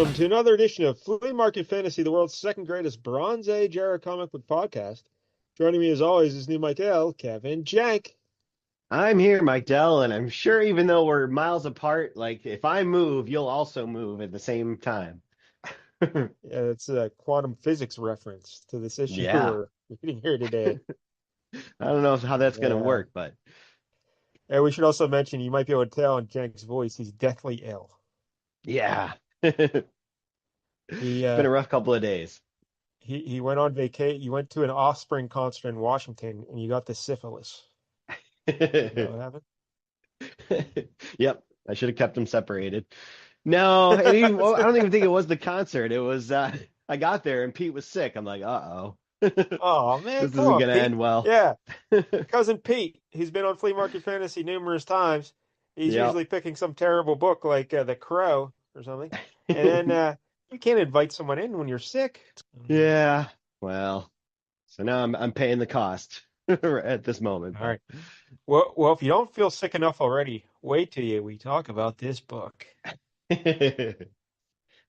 Welcome to another edition of Flea Market Fantasy, the world's second greatest Bronze Age era comic book podcast. Joining me as always is new Michael, Kevin, Jank. I'm here, Mike Dell, and I'm sure even though we're miles apart, like if I move, you'll also move at the same time. Yeah, it's a quantum physics reference to this issue Yeah. we're reading here today. I don't know how that's gonna Yeah. work, but And we should also mention, you might be able to tell in Jank's voice, he's deathly ill. yeah. It's He been uh a rough couple of days. he went on vacation. You went to an Offspring concert in Washington and you got the syphilis. Is that what happened? Yep. I should have kept them separated. No, well, I don't even think it was the concert. It was I got there and Pete was sick. I'm like, uh-oh. Oh man, This come isn't on, gonna Pete. end well. Yeah. Cousin Pete, he's been on Flea Market Fantasy numerous times. He's Yep. usually picking some terrible book like The Crow or something. And then you can't invite someone in when you're sick. Yeah. Well, so now I'm paying the cost at this moment, All but right. Well, if you don't feel sick enough already, wait till we talk about this book.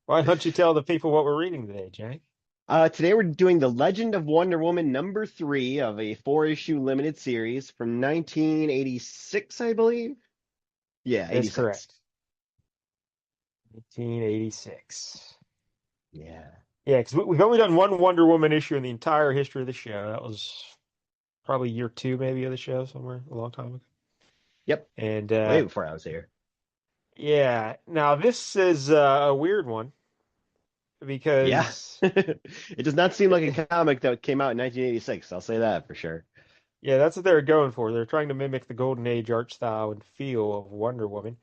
Why don't you tell the people what we're reading today, Jake? Today we're doing The Legend of Wonder Woman number three of a four-issue limited series from 1986, I believe. Yeah, That's 86. correct. 1986. Yeah. Yeah, because we've only done one Wonder Woman issue in the entire history of the show. That was probably year two, maybe, of the show, somewhere a long time ago. Yep. And Way before I was here. yeah, now this is a weird one Yeah. because It does not seem like a comic that came out in 1986. I'll say that for sure. yeah, that's what they're going for. They're trying to mimic the Golden Age art style and feel of Wonder Woman,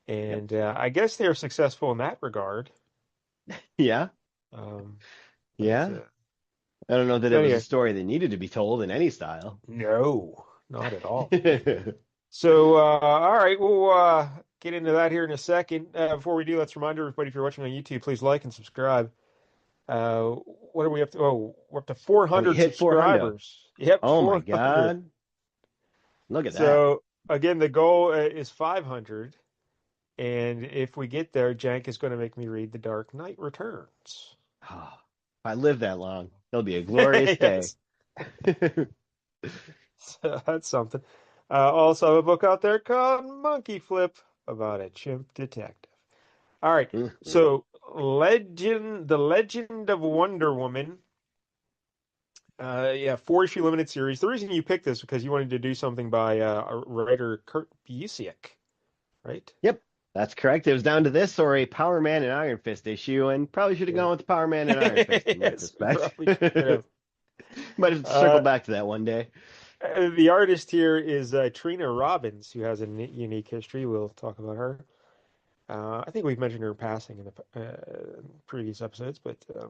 Yep. and I guess they're successful in that regard. Yeah. Um, but Yeah. I don't know that it but was a anyway, story that needed to be told in any style. no, not at all. So all right, we'll get into that here in a second. Before we do, let's remind everybody if you're watching on YouTube, please like and subscribe. What are we up to? Oh, we're up to Oh, we 400 hit 400. subscribers. Yep, Oh my 400. God. Look at that. So again, the goal is 500, and if we get there, Jank is going to make me read The Dark Knight Returns. Oh, if I live that long, it'll be a glorious day. Yes, so that's something. Also, I have a book out there called Monkey Flip about a chimp detective. All right, Mhm. so The Legend of Wonder Woman. Yeah, four issue limited series. The reason you picked this is because you wanted to do something by writer Kurt Busiek, right? Yep, that's correct. It was down to this or a Power Man and Iron Fist issue, and probably should have Yeah. gone with the Power Man and Iron Fist in Yes, we retrospect. probably should have. Might have Uh, circled back to that one day. the artist here is Trina Robbins, who has a unique history. We'll talk about her. I think we've mentioned her passing in the previous episodes, but I Hmm.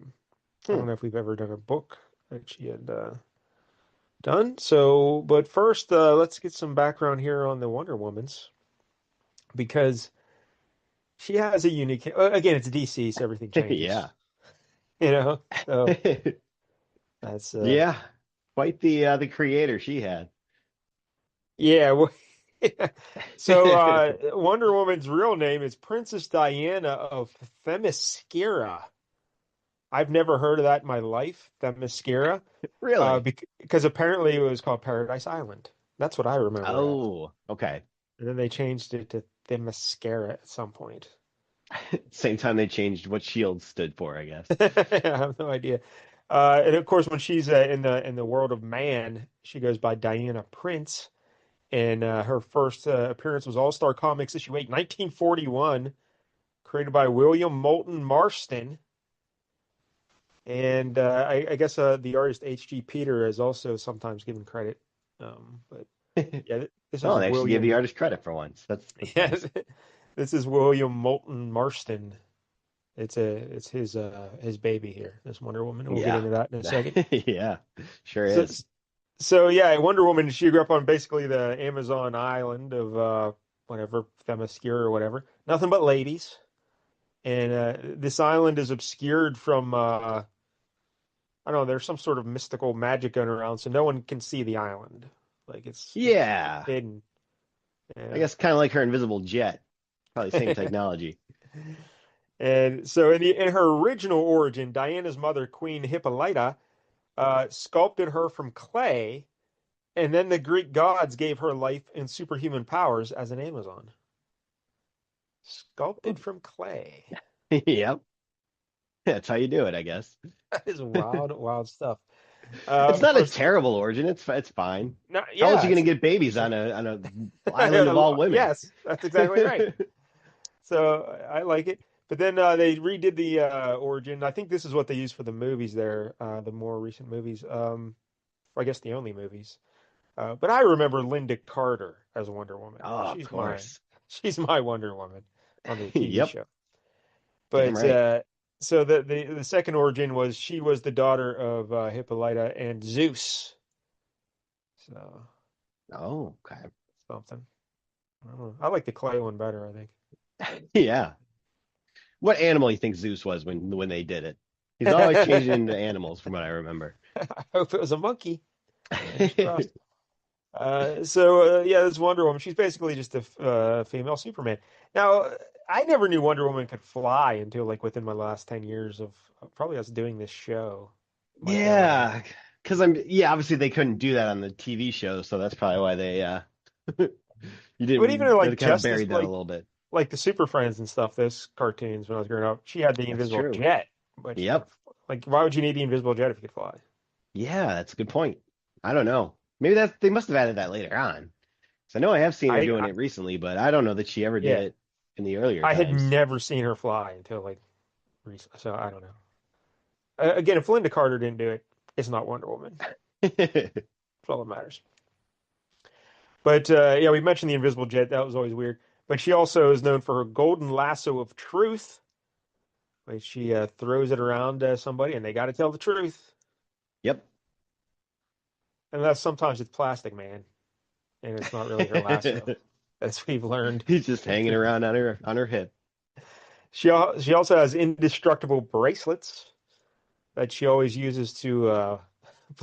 don't know if we've ever done a book that she had done. So, but first, let's get some background here on the Wonder Womans because she has a unique. Again, it's DC, so everything changes. Yeah. You know, so that's Yeah. Quite the creator she had. yeah. So Wonder Woman's real name is Princess Diana of Themyscira. I've never heard of that in my life, Themyscira, Really? because apparently it was called Paradise Island. That's what I remember it as. Oh, okay. And then they changed it to Themyscira at some point. Same time they changed what Shield stood for, I guess. I have no idea. And of course, when she's in the world of man, she goes by Diana Prince. And her first appearance was All Star Comics issue 8, 1941, created by William Moulton Marston. And I guess the artist H.G. Peter is also sometimes given credit. But yeah, this is Oh, they actually gave the William. artist credit for once. That's Yeah, nice. this is William Moulton Marston. It's his baby here, this Wonder Woman. And we'll get Yeah. into that in a second. Yeah, sure So, is. so yeah, Wonder Woman. She grew up on basically the Amazon island of whatever Themyscira or whatever. Nothing but ladies, and this island is obscured from I don't know. There's some sort of mystical magic going around, so no one can see the island. Like it's Yeah. hidden. I Yeah. guess kind of like her invisible jet. Probably same technology. And so in her original origin, Diana's mother, Queen Hippolyta, sculpted her from clay, and then the Greek gods gave her life and superhuman powers as an Amazon. Sculpted from clay. Yep. That's how you do it, I guess. That is wild, wild stuff. It's Of not a course, terrible origin. It's fine. no, How else are yeah, you gonna get babies on a island of all it's women? yes, that's exactly right. So I like it. But then they redid the origin. I think this is what they used for the movies there, the more recent movies. I guess the only movies. But I remember Linda Carter as Wonder Woman. Oh, of course. She's my Wonder Woman on the TV Yep. show. Damn But right. so the second origin was she was the daughter of Hippolyta and Zeus. So Oh, okay. something. I don't know. I like the clay one better, I Yeah. What animal do you think Zeus was when they did it? He's always changing think. into animals, from what I remember. I hope it was a monkey. Fingers crossed. Yeah, this Wonder Woman. She's basically just a female Superman. Now, I never knew Wonder Woman could fly until like within my last 10 years of probably us doing this show. Might never have. Yeah, because obviously they couldn't do that on the TV show, so that's probably why you But even in didn't they like kind of Justice, buried that a little bit. like the Super Friends and stuff, those cartoons when I was growing up, she had the That's invisible true. jet, but she could Yep. like why would you need the invisible jet if you could fly? Yeah, that's a good point. I don't know. Maybe that they must have added that later on. So I know I have seen her doing I it recently, but I don't know that she ever did yeah, it in the earlier I had times. never seen her fly until like recently, so I don't know. Again, if Linda Carter didn't do it, it's not Wonder Woman. That's all that matters. But yeah, we mentioned the invisible jet. That was always weird. But she also is known for her golden lasso of truth. Like she throws it around somebody, and they got to tell the truth. Yep. And that's sometimes it's plastic, man, and it's not really her lasso, as we've learned. He's just hanging around on her hip. She also has indestructible bracelets that she always uses to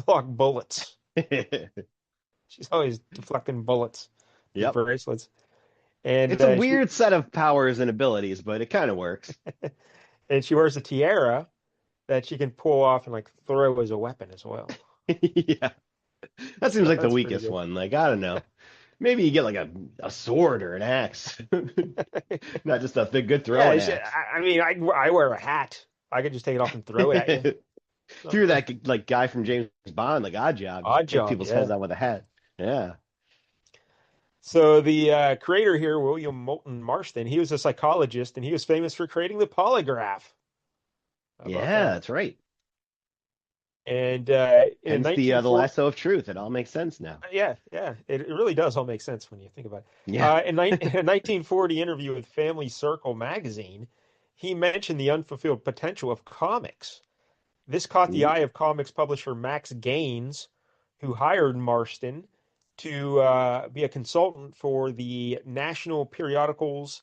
block bullets. She's always deflecting bullets. These Yep. bracelets, and It's a weird set of powers and abilities, but it kind of works. she wears a tiara that she can pull off and like throw as a weapon as well. Yeah. That seems So like the that's pretty weakest good. one. Like, I don't know. Maybe you get like a sword or an axe, not just a good Yeah, throwing axe. I mean, I wear a hat. I could just take it off and throw it at you. If you're Not that like guy from James Bond, like Odd Job, just odd take job, people's heads yeah. on with a hat. Yeah. So the creator here, William Moulton Marston, he was a psychologist and he was famous for creating the polygraph. How about Yeah, that? that's right. And in Hence the 1940, lasso of truth. It all makes sense now. yeah, it really does all make sense when you think about it. Yeah. In a 1940 interview with Family Circle magazine, he mentioned the unfulfilled potential of comics. This caught the Ooh. eye of comics publisher Max Gaines, who hired Marston to be a consultant for the national periodicals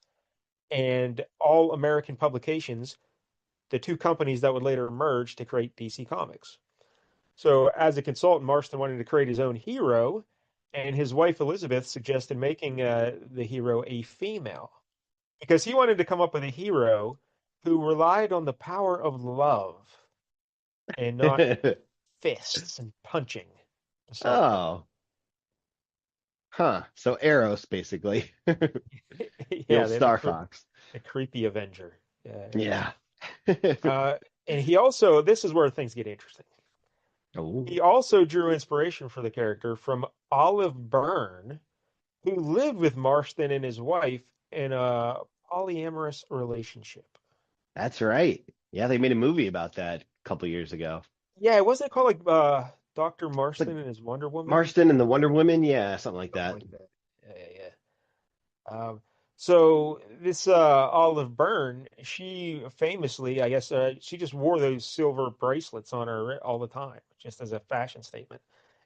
and All American Publications, the two companies that would later merge to create DC Comics. So, as a consultant, Marston wanted to create his own hero, and his wife Elizabeth suggested making the hero a female because he wanted to come up with a hero who relied on the power of love and not fists and punching to solve things. Oh, huh. So Eros, basically. The Yeah, old Star Fox. the creepy Avenger. Yeah, Eros. Yeah. Uh, and he also, this is where things get interesting. Oh, He also drew inspiration for the character from Olive Byrne, who lived with Marston and his wife in a polyamorous relationship. that's right. Yeah, they made a movie about that a couple years ago. Yeah, wasn't it called like Dr. It's like Marston and his Wonder Woman? Marston and the Wonder Woman. Yeah, something like Something that. like that. Yeah. So this Olive Byrne, she famously, I guess, she just wore those silver bracelets on her all the time, just as a fashion statement.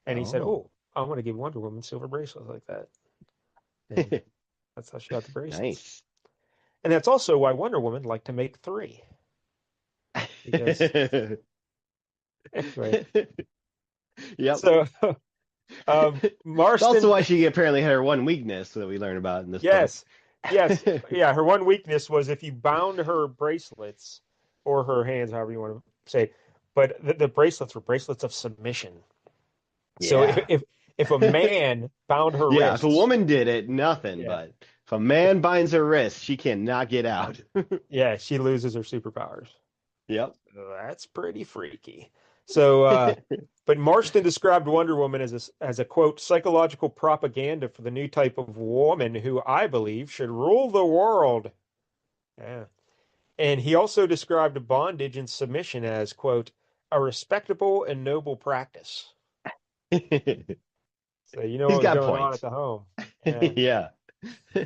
And he said, Oh, "Oh, I want to give Wonder Woman silver bracelets like that." And that's how she got the bracelets. nice. And that's also why Wonder Woman liked to make three, because anyway. Yep. So It's also Marston, why she apparently had her one weakness that we learn about in this book. yes, Yes, yeah. Her one weakness was if you bound her bracelets or her hands, however you want to say, but the bracelets were bracelets of submission. So Yeah. if a man bound her Yeah, if a wrists, woman did it, nothing. yeah, But if a if man binds her wrist, she cannot get out. yeah, she loses her superpowers. Yep. That's pretty freaky. So, but Marston described Wonder Woman as a quote psychological propaganda for the new type of woman who I believe should rule the world. Yeah. And he also described bondage and submission as, quote, a respectable and noble practice. So you know He's what was got going on at points. the home. Yeah. Yeah.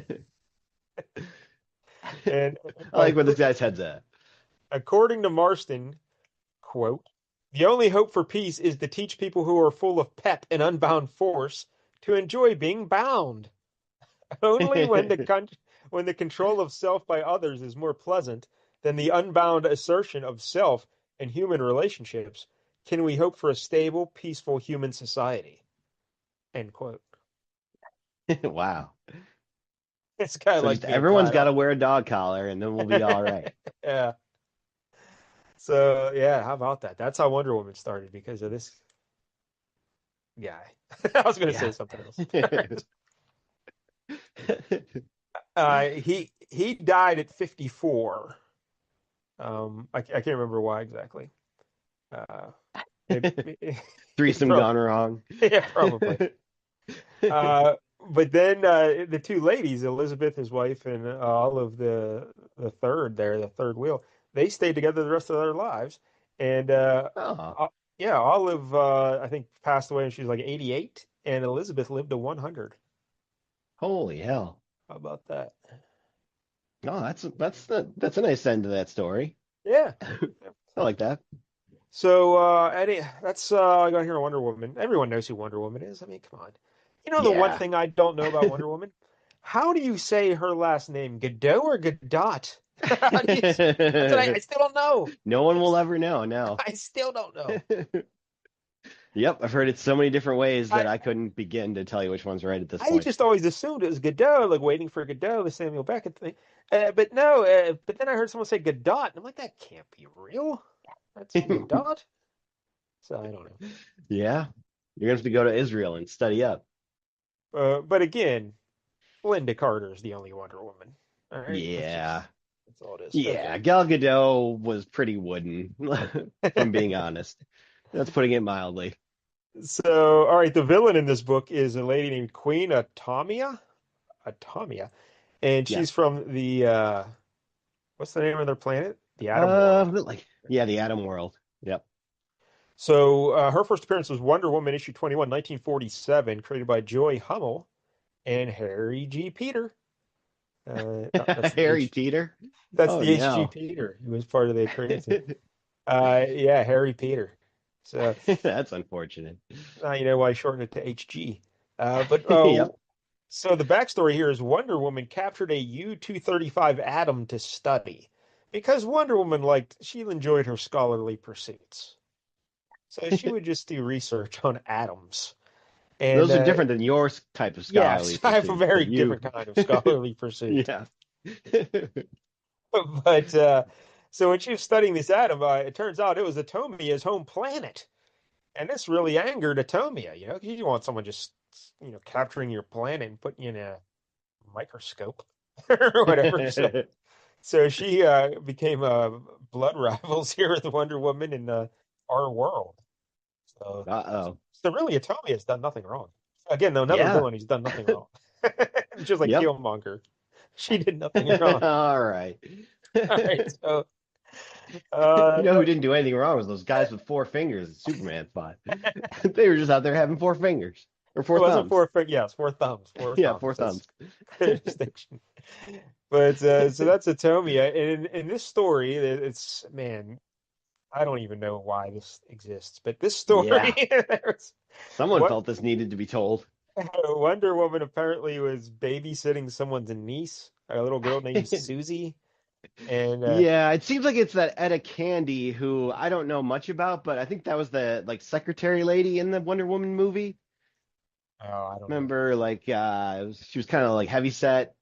And I like where this guy's head's at. according to Marston, quote, the only hope for peace is to teach people who are full of pep and unbound force to enjoy being bound. Only when the control of self by others is more pleasant than the unbound assertion of self in human relationships can we hope for a stable, peaceful human society. End quote. Wow. This guy So likes just being everyone's tied got to up. wear a dog collar and then we'll be all right. Yeah. So yeah, how about that? That's how Wonder Woman started because of this guy. I was going to say Yeah. something else. He died at 54. I can't remember why exactly. Uh, maybe, Threesome probably, gone wrong. yeah, probably. Uh, but then the two ladies, Elizabeth, his wife, and Olive, the third there, the third wheel, they stayed together the rest of their lives. And Oh, yeah, Olive, I think, passed away when she was like 88, and Elizabeth lived to 100. holy hell. How about that? Oh, that's a nice end to that story. Yeah. I like that. So, Eddie, that's I got here Wonder Woman. Everyone knows who Wonder Woman is. I mean, come on. You know the one Yeah. thing I don't know about Wonder Woman? How do you say her last name? Godot or Godot? How do you, that's what I still don't know. No one will ever know. No. I still don't know. Yep, I've heard it so many different ways that I I couldn't begin to tell you which one's right at this I point. just always assumed it was Godot, like waiting for Godot, the Samuel Beckett thing. But no, but then I heard someone say Godot, and I'm like, that can't be real. That's Godot. So I don't know. Yeah, you're gonna have to go to Israel and study up. But again, Linda Carter is the only Wonder Woman. All right, Yeah, that's all it is. yeah. Okay. Gal Gadot was pretty wooden, if I'm being honest. That's putting it mildly. So, all right, the villain in this book is a lady named Queen Atomia, Atomia, and Yeah. she's from the what's the name of their planet? The Atom World. Like yeah, the Atom World. Yep. So, her first appearance was Wonder Woman issue 21, 1947, created by Joy Hummel and Harry G. Peter. That's the Harry H. Peter. That's Oh the H.G. no. Peter, who was part of the creation. Yeah, Harry Peter. So That's unfortunate. you know why I shortened it to HG. But Yep. so the backstory here is Wonder Woman captured a U-235 atom to study because Wonder Woman she enjoyed her scholarly pursuits. So she would just do research on atoms. And Those are different than your type of yes, scholarly I have a pursuits, very but you, different kind of scholarly pursuit. yeah. But so when she was studying this atom, it turns out it was Atomia's home planet. And this really angered Atomia, you know, 'cause you don't want someone just, capturing your planet and putting you in a microscope or whatever. So she became blood rivals here with Wonder Woman in our world. So, Uh-oh. so really, Atomia has done nothing wrong. Again, though, another Yeah. villain who's done nothing wrong. Just like Yep. Killmonger. She did nothing wrong. All right. All right, so You know uh, who didn't do anything wrong was those guys with four fingers that Superman fought. They were just out there having four fingers or it four wasn't thumbs. yes, four thumbs, four Yeah, four thumbs. That's thumbs. clear distinction. But so that's Atomia. And in this story, it's man, I don't even know why this exists, but this story, Yeah. there's Someone what felt this needed to be told. Wonder Woman apparently was babysitting someone's niece, a little girl named Susie, and Yeah, it seems like it's that Etta Candy who I don't know much about, but I think that was the like secretary lady in the Wonder Woman movie. oh, I don't know. Remember, like she was kind of like heavy set,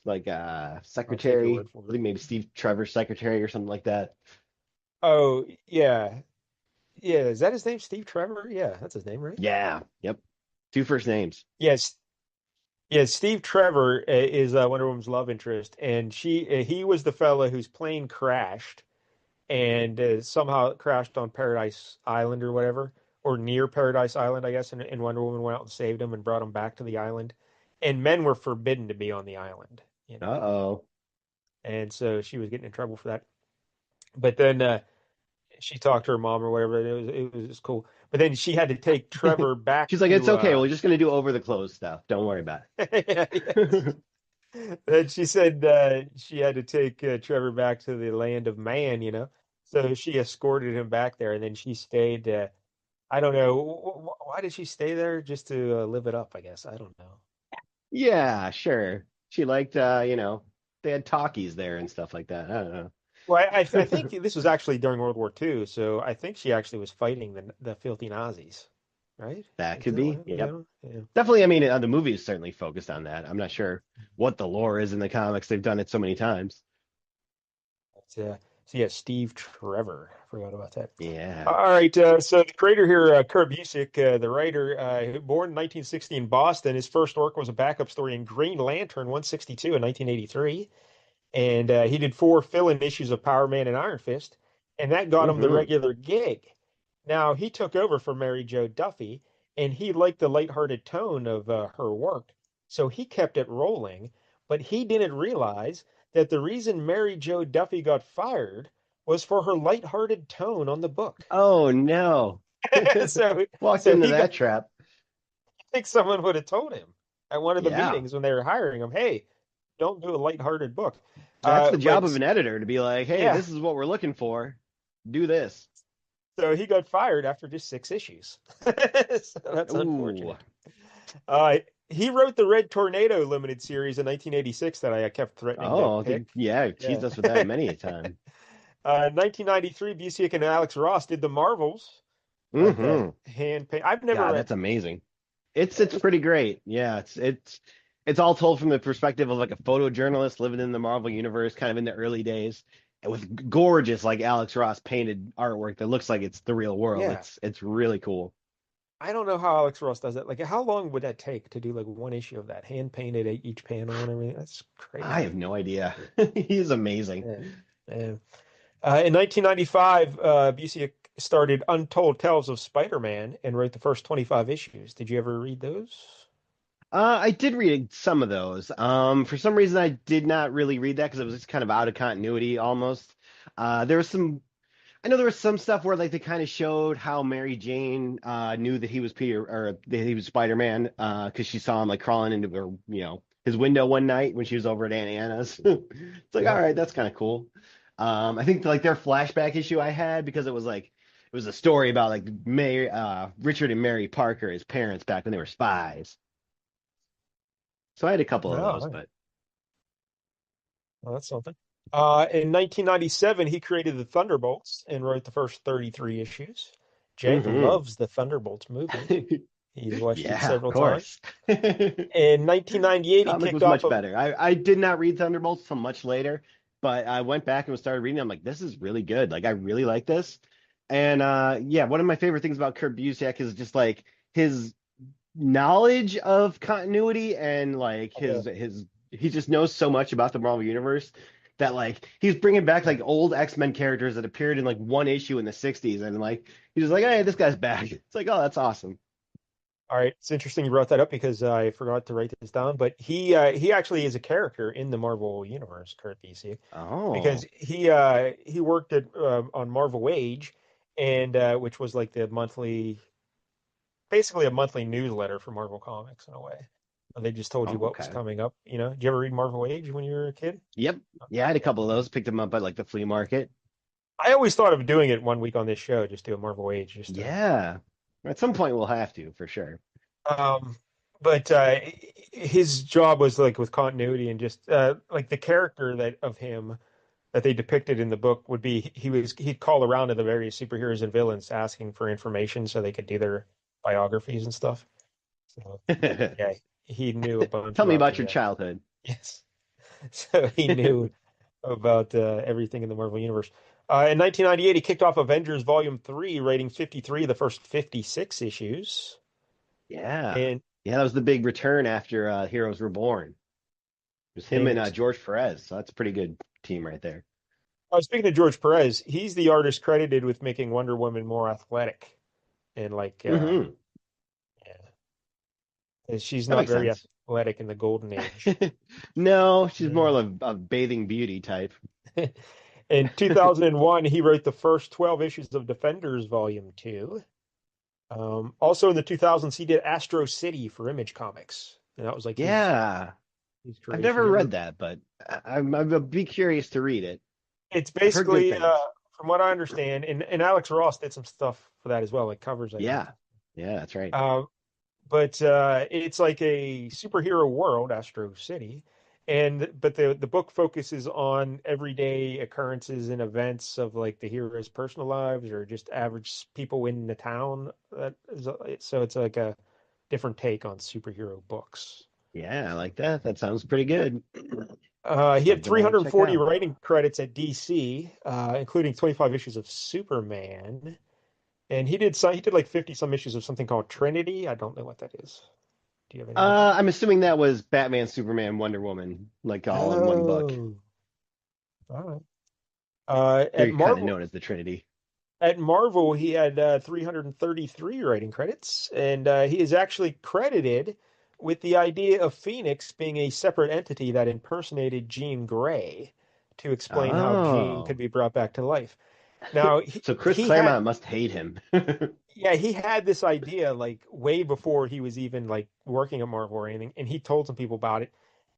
like I'll take your secretary. word for I it. think maybe Steve Trevor's secretary or something like that. Oh, yeah. Yeah, is that his name? Steve Trevor? Yeah, that's his name, right? Yeah. Yep. Two first names. Yes. Yeah, Steve Trevor is Wonder Woman's love interest, and he was the fella whose plane crashed and somehow it crashed on Paradise Island or whatever, or near Paradise Island, I guess, and Wonder Woman went out and saved him and brought him back to the island. And men were forbidden to be on the island, you know, Uh-oh. and so she was getting in trouble for that. But then she talked to her mom or whatever. And it was just cool. But then she had to take Trevor back She's like, it's to okay. We're just gonna do over the clothes stuff. Don't worry about yeah, yes. it. And she said she had to take Trevor back to the land of man, you know. So she escorted him back there, and then she stayed. I don't know why did she stay there just to live it up. I guess I don't know. Yeah, sure. She liked, they had talkies there and stuff like that. I don't Well, I think know. this was actually during World War II, so I think she actually was fighting the filthy Nazis, right? That Is could that be. what? Yep. Yeah. Definitely. I mean, the movie is certainly focused on that. I'm not sure what the lore is in the comics. They've done it so many times. So yeah, Steve Trevor. Forgot about that. Yeah. All right. So the creator here, Kurt Busiek, the writer, born in 1960 in Boston. His first work was a backup story in Green Lantern 162 in 1983. And he did four fill-in issues of Power Man and Iron Fist, and that got him the Hmm. regular gig. Now he took over for Mary Jo Duffy, and he liked the lighthearted tone of her work, so he kept it rolling. But he didn't realize that the reason Mary Jo Duffy got fired was for her lighthearted tone on the book. Oh no. so Walked so into he got that trap. I think someone would have told him at one of the Yeah. meetings when they were hiring him, "Hey, don't do a lighthearted book." That's the job of But an editor to be like, hey, yeah, this is what we're looking for. Do this. so he got fired after just six issues. So that's Ooh. unfortunate. He wrote the Red Tornado limited series in 1986 that I kept threatening to Oh, pick. yeah, Yeah. teased us with that many a time. 1993, Busiek and Alex Ross did the Marvels, like the Hmm. hand paint. I've never God, read that's them. amazing. It's pretty great. Yeah, it's all told from the perspective of like a photojournalist living in the Marvel universe, kind of in the early days, and with gorgeous like Alex Ross painted artwork that looks like it's the real world. Yeah. It's really cool. I don't know how Alex Ross does that. Like, how long would that take to do like one issue of that, hand painted each panel and everything? That's I have crazy. no idea. He's amazing. Yeah. Yeah. In 1995, Busiek started Untold Tales of Spider-Man and wrote the first 25 issues. Did you ever read those? I did read some of those. For some reason, I did not really read that because it was just kind of out of continuity almost. There was some I know there was some stuff where like they kind of showed how Mary Jane knew that he was Peter or that he was Spider-Man because she saw him like crawling into her, his window one night when she was over at Aunt Anna's. It's like, all Yeah. right, that's kind of cool. I think like their flashback issue I had because it was a story about like Mary, Richard and Mary Parker, his parents back when they were spies. So I had a couple of Oh, those, all right. but Well, that's something. In 1997, he created the Thunderbolts and wrote the first 33 issues. Jay hmm loves the Thunderbolts movie. He's watched it yeah, of several times. course. In 1998, he Comic kicked was off much a better. I did not read Thunderbolts till much later, but I went back and started reading. I'm like, this is really good. Like, I really like this. And yeah, one of my favorite things about Kurt Busiek is just like his knowledge of continuity and like his he just knows so much about the Marvel universe that like he's bringing back like old X-Men characters that appeared in like one issue in the 60s and like he's just like, hey, this guy's back. It's like, oh, that's awesome. All right, it's interesting you brought that up because I forgot to write this down. But he actually is a character in the Marvel universe, Kurt Busiek, because Oh, he worked at on Marvel Age, and which was like the monthly, basically a monthly newsletter for Marvel Comics in a way. They just told you oh, what was okay. coming up. You know, did you ever read Marvel Age when you were a kid? Yep. Yeah, I had a couple of those, picked them up at like the flea market. I always thought of doing it one week on this show, just do a Marvel Age, just to Yeah. At some point we'll have to, for sure. Um, but his job was like with continuity and just like the character that of him that they depicted in the book would be he'd call around to the various superheroes and villains asking for information so they could do their biographies and stuff. So Tell yeah, he knew a bunch me about about the your childhood. yes. So he knew about everything in the Marvel Universe. In 1998, he kicked off Avengers Volume 3, rating 53, the first 56 issues. Yeah. And, Yeah, that was the big return after Heroes Were Born. It was him and and George Perez. So that's a pretty good team right there. speaking of George Perez, he's the artist credited with making Wonder Woman more athletic. And like, Hmm. she's That not makes very sense. athletic in the Golden Age. No, she's more Yeah. of a bathing beauty type. In 2001, he wrote the first 12 issues of Defenders Volume 2. Also in the 2000s, he did Astro City for Image Comics. And that was like Yeah. his I've creation. never He read wrote, that, but I'd be curious to read it. it's I've heard good basically, things. from what I understand, and Alex Ross did some stuff for that as well, like covers, I think. Yeah. Yeah, that's right. Uh, but it's like a superhero world, Astro City, and but the book focuses on everyday occurrences and events of like the heroes' personal lives or just average people in the town. So it's like a different take on superhero books. Yeah, I like that. That sounds pretty good. He had Something I check 340 out. writing credits at DC, including 25 issues of Superman. And he did like 50 some issues of something called Trinity. I don't know what that is. Do you have any idea? I'm assuming that was Batman, Superman, Wonder Woman, like all in one book. Oh, all right. They're kind of known as the Trinity. At Marvel, he had 333 writing credits, and he is actually credited with the idea of Phoenix being a separate entity that impersonated Jean Grey to explain how Jean could Oh. be brought back to life. Now, So Chris he had Claremont must hate him. yeah, he had this idea like way before he was even like working at Marvel or anything, and he told some people about it.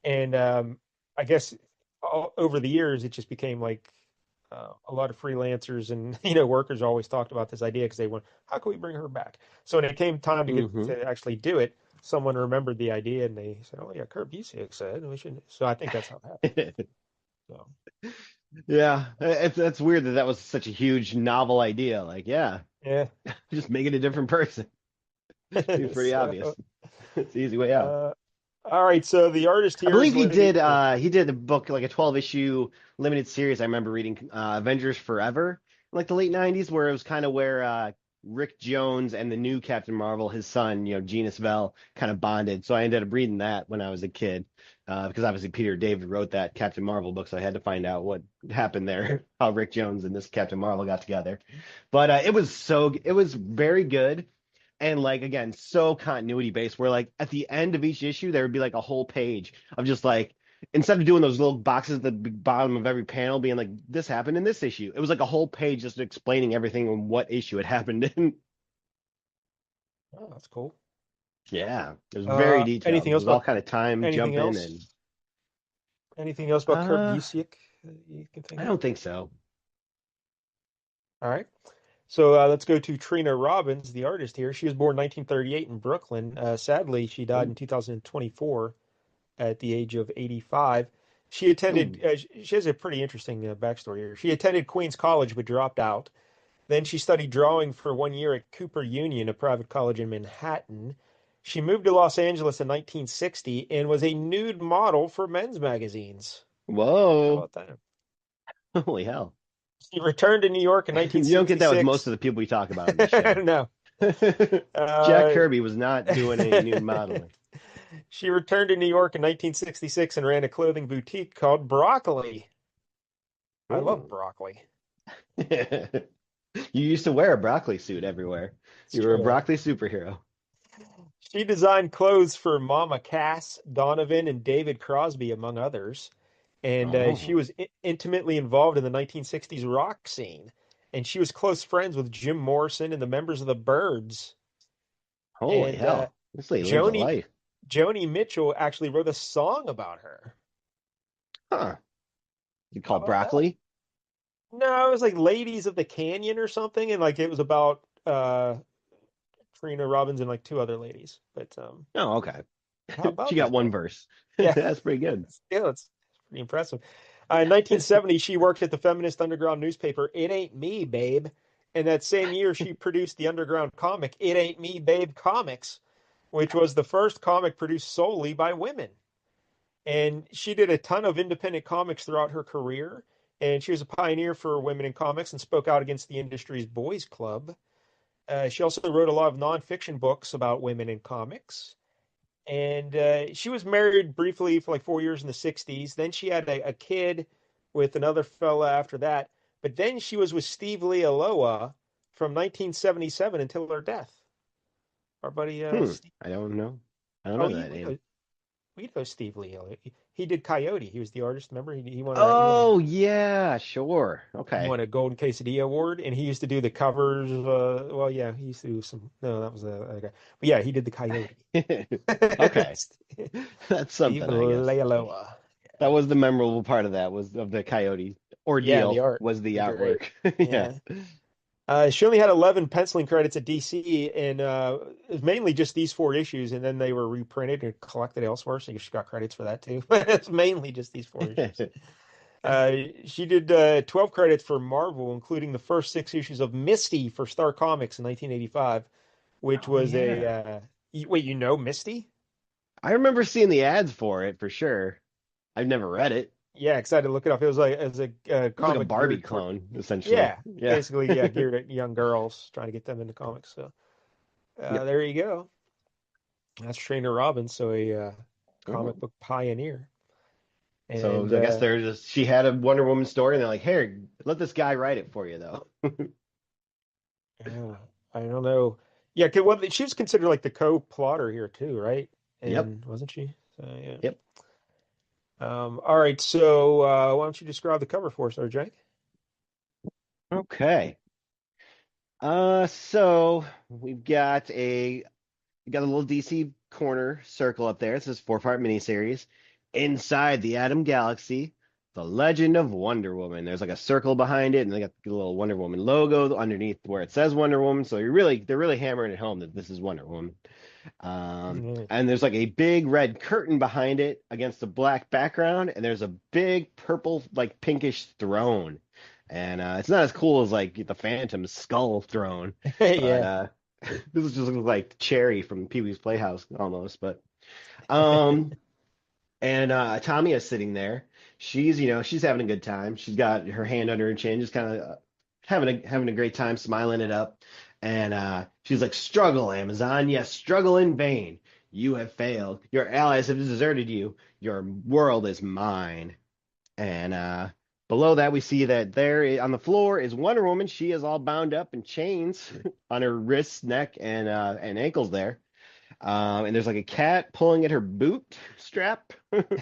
And I guess over the years, it just became like a lot of freelancers and workers always talked about this idea because they went, "How can we bring her back?" So when it came time to get Hmm. to actually do it, someone remembered the idea and they said, "Oh yeah, Kurt Busiek said we should." So I think that's how it happened. So Yeah, it's weird that that was such a huge novel idea. Like, yeah, yeah. just make it a different person. Seems pretty So obvious. It's the easy way out. uh, all right. So the artist I here believe is living. Oh, he did a book like a 12 issue limited series. I remember reading Avengers Forever in like the late 90s where it was kind of where Rick Jones and the new Captain Marvel, his son, Genus Vell, kind of bonded. So I ended up reading that when I was a kid. Because obviously Peter David wrote that Captain Marvel book, so I had to find out what happened there, how Rick Jones and this Captain Marvel got together. But it was very good and like again so continuity based where like at the end of each issue there would be like a whole page of just like instead of doing those little boxes at the bottom of every panel being like this happened in this issue, it was like a whole page just explaining everything and what issue it happened in. oh, that's cool. Yeah, it was very detailed. Anything It else was all about kind of time anything jumping else? and Anything else about Kurt uh Busiek that you can think I of? don't think so. All right. So let's go to Trina Robbins, the artist here. She was born 1938 in Brooklyn. Sadly, she died in Ooh. 2024 at the age of 85. She attended, Ooh. she has a pretty interesting backstory here. She attended Queens College but dropped out. Then she studied drawing for 1 year at Cooper Union, a private college in Manhattan. She moved to Los Angeles in 1960 and was a nude model for men's magazines. How Whoa. about that? Holy hell. She returned to New York in You don't get that with most 1966. of the people we talk about in this show. No. Jack Uh, Kirby was not doing any nude modeling. she returned to New York in 1966 and ran a clothing boutique called Broccoli. I love Oh. broccoli. You used to wear a broccoli suit everywhere. It's You were a true. broccoli superhero. She designed clothes for Mama Cass, Donovan, and David Crosby, among others. And she Oh, was intimately involved in the 1960s rock scene. And she was close friends with Jim Morrison and the members of the Byrds. holy And hell. This lady lives a Joni life. Joni Mitchell actually wrote a song about her. Huh. You How call about that? broccoli? No, it was like Ladies of the Canyon or something, and like it was about Trina Robbins and like two other ladies. But Oh, okay. how She about got that one though? verse. Yeah, That's pretty good. it's pretty impressive. In 1970, she worked at the feminist underground newspaper It Ain't Me, Babe. And that same year, she produced the underground comic It Ain't Me, Babe Comics, which was the first comic produced solely by women. And she did a ton of independent comics throughout her career. And she was a pioneer for women in comics and spoke out against the industry's boys club. She also wrote a lot of nonfiction books about women in comics. And she was married briefly for like 4 years in the 60s. Then she had a kid with another fella after that. But then she was with Steve Lealoa from 1977 until her death. Our buddy Steve. I don't know. I don't Oh, know that name. we know Steve Lealoa. He did Coyote. He was the artist. Remember, Oh, yeah, sure. he Okay. won a Golden Quesadilla award, and he used to do the covers. Well, yeah, he used to do some. No, that was the other guy. But yeah, he did the Coyote. Okay. That's Steve something, I guess. Lealoa. That was the memorable part of that was of the coyote Yeah, and the ordeal art. was the They're great. artwork. Yeah. Yeah. She only had 11 penciling credits at DC, and it was mainly just these four issues, and then they were reprinted and collected elsewhere, so she got credits for that too. But it's mainly just these four issues. She did 12 credits for Marvel, including the first six issues of Misty for Star Comics in 1985, which Oh was a yeah. wait, you know Misty? I remember seeing the ads for it for sure. I've never read it. Yeah, excited to look it up. It was like as a It was like a comic Barbie geared toward, clone, essentially. yeah, Yeah. basically, yeah, geared at young girls, trying to get them into comics. So Yep. there you go. That's Trainer Robbins, so a comic Oh. book pioneer. So And I guess they're just she had a Wonder Woman story and they're like, here, let this guy write it for you though. yeah, I don't know. Yeah, well, she was considered like the co-plotter here too, right? Yep. And wasn't she? So yeah. Yep. All right, so why don't you describe the cover for us, RJ? Okay. So we got a little DC corner circle up there. It says four-part miniseries. Inside the Atom Galaxy, The Legend of Wonder Woman. There's like a circle behind it, and they got the little Wonder Woman logo underneath where it says Wonder Woman. So they're really hammering it home that this is Wonder Woman. Mhm. And there's like a big red curtain behind it against a black background, and there's a big purple, like pinkish throne. And it's not as cool as like the Phantom's skull throne, but Yeah. this is just looks like Cherry from Pee-wee's Playhouse almost. But um, and Tamia's sitting there. She's having a good time. She's got her hand under her chin, just kind of having a great time, smiling it up. And she's like, "Struggle, Amazon. Yes, struggle in vain. You have failed. Your allies have deserted you. Your world is mine." And below that, we see that on the floor is Wonder Woman. She is all bound up in chains on her wrists, neck, and ankles there. And there's like a cat pulling at her boot strap.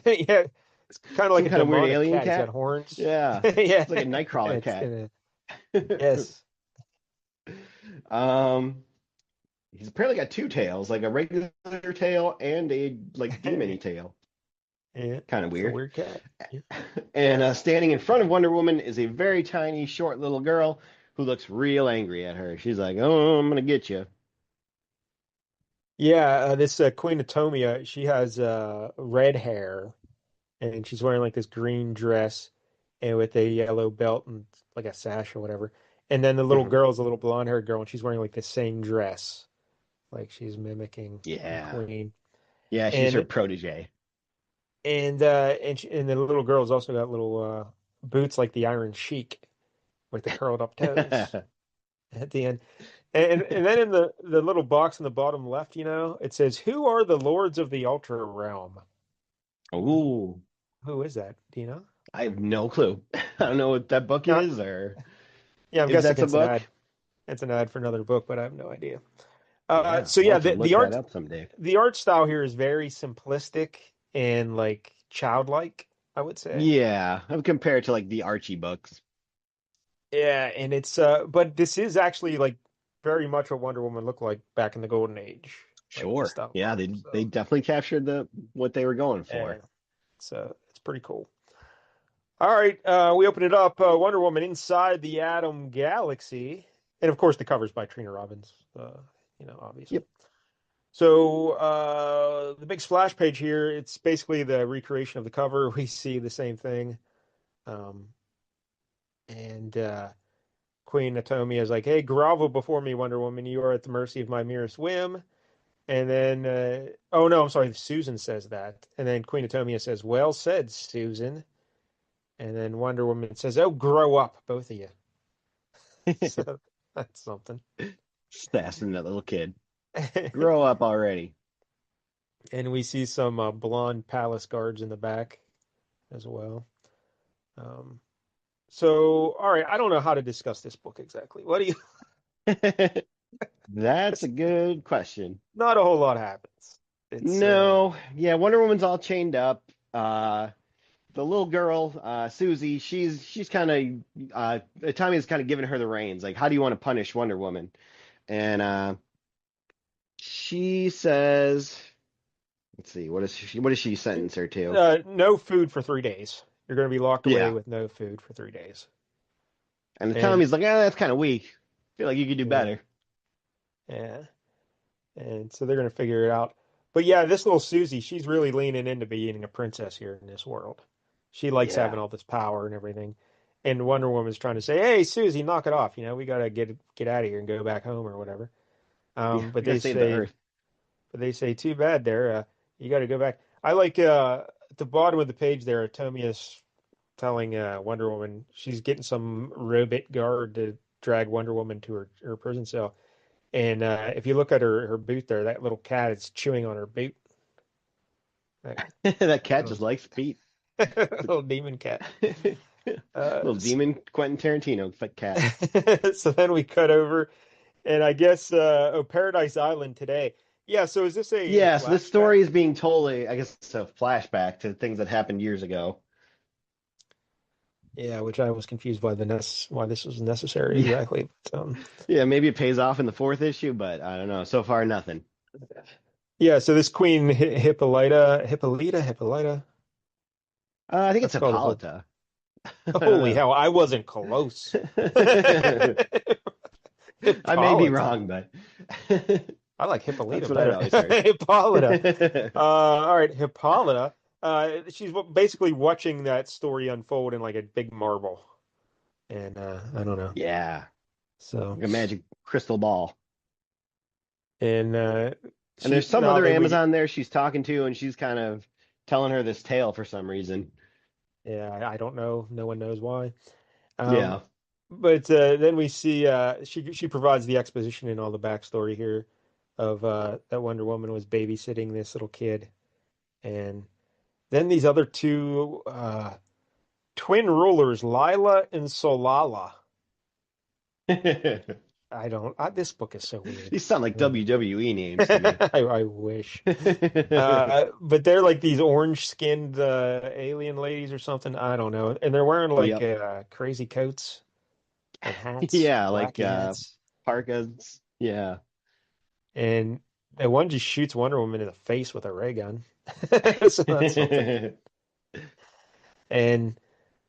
Yeah. It's kind of like Some a kind of weird demonic alien cat. He's got cat. horns. Yeah, Yeah. it's like a Nightcrawler It's cat. gonna, yes. Um, he's apparently got two tails, like a regular tail and a like demony tail. Yeah. Kind of It's a weird. weird cat. Yeah. And standing in front of Wonder Woman is a very tiny, short little girl who looks real angry at her. She's like, "Oh, I'm gonna get you." Yeah, this Queen Atomia, she has red hair and she's wearing like this green dress and with a yellow belt and like a sash or whatever. And then the little Mhm. girl is a little blonde haired girl and she's wearing like the same dress, like she's mimicking the Yeah, queen. yeah, she's her And protege. and the little girl's also got little boots like the Iron Sheik with the curled up toes at the end. And then in the little box in the bottom left, it says, "Who are the lords of the Ultra Realm?" Oh, Who is that? Do you know? I have no clue. I don't know what that book Yeah, is, or yeah, I'm if guessing that's a it's an book. ad. It's an ad for another book, but I have no idea. Yeah, So we'll yeah, have to the look that art up someday. the art style here is very simplistic and like childlike, I would say. Yeah, I would compare it to like the Archie books. Yeah, and it's but this is actually like very much what Wonder Woman looked like back in the Golden Age, like the Sure. style of Yeah, art. they So definitely captured the what they were going yeah, for. so it's pretty cool. All right, we open it up. Wonder Woman inside the Atom Galaxy, and of course the cover's by Trina Robbins. Obviously. Yep. So the big splash page here, it's basically the recreation of the cover. We see the same thing, um, and Queen Atomia is like, "Hey, grovel before me, Wonder Woman. You are at the mercy of my merest whim." And then, oh no, I'm sorry, Susan says that. And then Queen Atomia says, "Well said, Susan." And then Wonder Woman says, "Oh, grow up, both of you." So that's something. Sassing that little kid. Grow up already. And we see some blonde palace guards in the back as well. Um, so, all right, I don't know how to discuss this book exactly. What do you? That's a good question. Not a whole lot happens. It's No, yeah, Wonder Woman's all chained up. The little girl, Susie, she's kind of Tommy's kind of giving her the reins. Like, how do you want to punish Wonder Woman? And she says, let's see, what does she sentence her to? no food for 3 days. You're going to be locked away Yeah. with no food for 3 days. And And Tommy's like, that's kind of weak. Feel like you could do yeah, better. yeah. And so they're going to figure it out. But yeah, this little Susie, she's really leaning into being a princess here in this world. She likes Yeah. having all this power and everything. And Wonder Woman's trying to say, "Hey, Susie, knock it off. We got to get out of here and go back home or whatever." Yeah, But we gotta they save the say, Earth. too bad there. You got to go back. I like at the bottom of the page there, Atomia's telling Wonder Woman she's getting some robot guard to drag Wonder Woman to her prison cell. And if you look at her boot there, that little cat is chewing on her boot. That That cat just little, likes feet. little demon cat. Little Uh, demon Quentin Tarantino cat. so then we cut over, and I guess Paradise Island today. Yeah. So is this a Yeah, so this flashback? story is being told, I guess it's a flashback to things that happened years ago. Yeah, which I was confused by why this was necessary Yeah, exactly. But, yeah, maybe it pays off in the fourth issue, but I don't know. So far, nothing. yeah. So this Queen Hippolyta. I think it's That's called a whole. Hippolyta. I Holy don't hell! I wasn't close. know. I may be Hippolyta. wrong, but I like Hippolyta that's what I'd better. always heard. Hippolyta. All right, Hippolyta. She's basically watching that story unfold in like a big marble, and I don't know. Yeah, So, like a magic crystal ball. and And there's she some now other then we get Amazon there she's talking to, and she's kind of telling her this tale for some reason. yeah, I don't know. No one knows why. Um, Yeah. but then we see she provides the exposition and all the backstory here of that Wonder Woman was babysitting this little kid, and then these other two twin rulers, Lila and Solala. I don't. This book is so weird. These sound like WWE names to me. I wish. But they're like these orange-skinned alien ladies or something. I don't know. And they're wearing like Yep. crazy coats and hats, Yeah, like wacky hats. parkas. Yeah. And the one just shoots Wonder Woman in the face with a ray gun. So that's something. And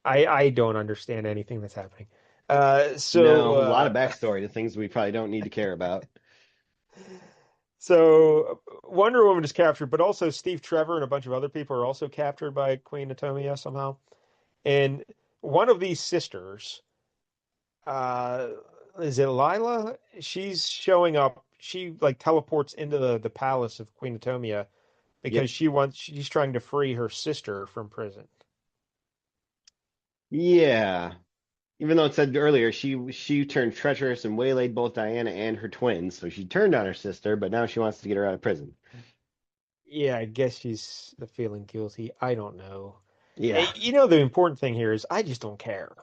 I don't understand anything that's happening. No, a lot of backstory to things we probably don't need to care about. So Wonder Woman is captured, but also Steve Trevor and a bunch of other people are also captured by Queen Atomia somehow. And one of these sisters, uh, is it Lila? She's showing up. She like teleports into the palace of Queen Atomia because Yep. she's trying to free her sister from prison. Yeah. Even though it said earlier she turned treacherous and waylaid both Diana and her twins, so she turned on her sister, but now she wants to get her out of prison. Yeah, I guess she's feeling guilty. I don't know. Yeah. The important thing here is I just don't care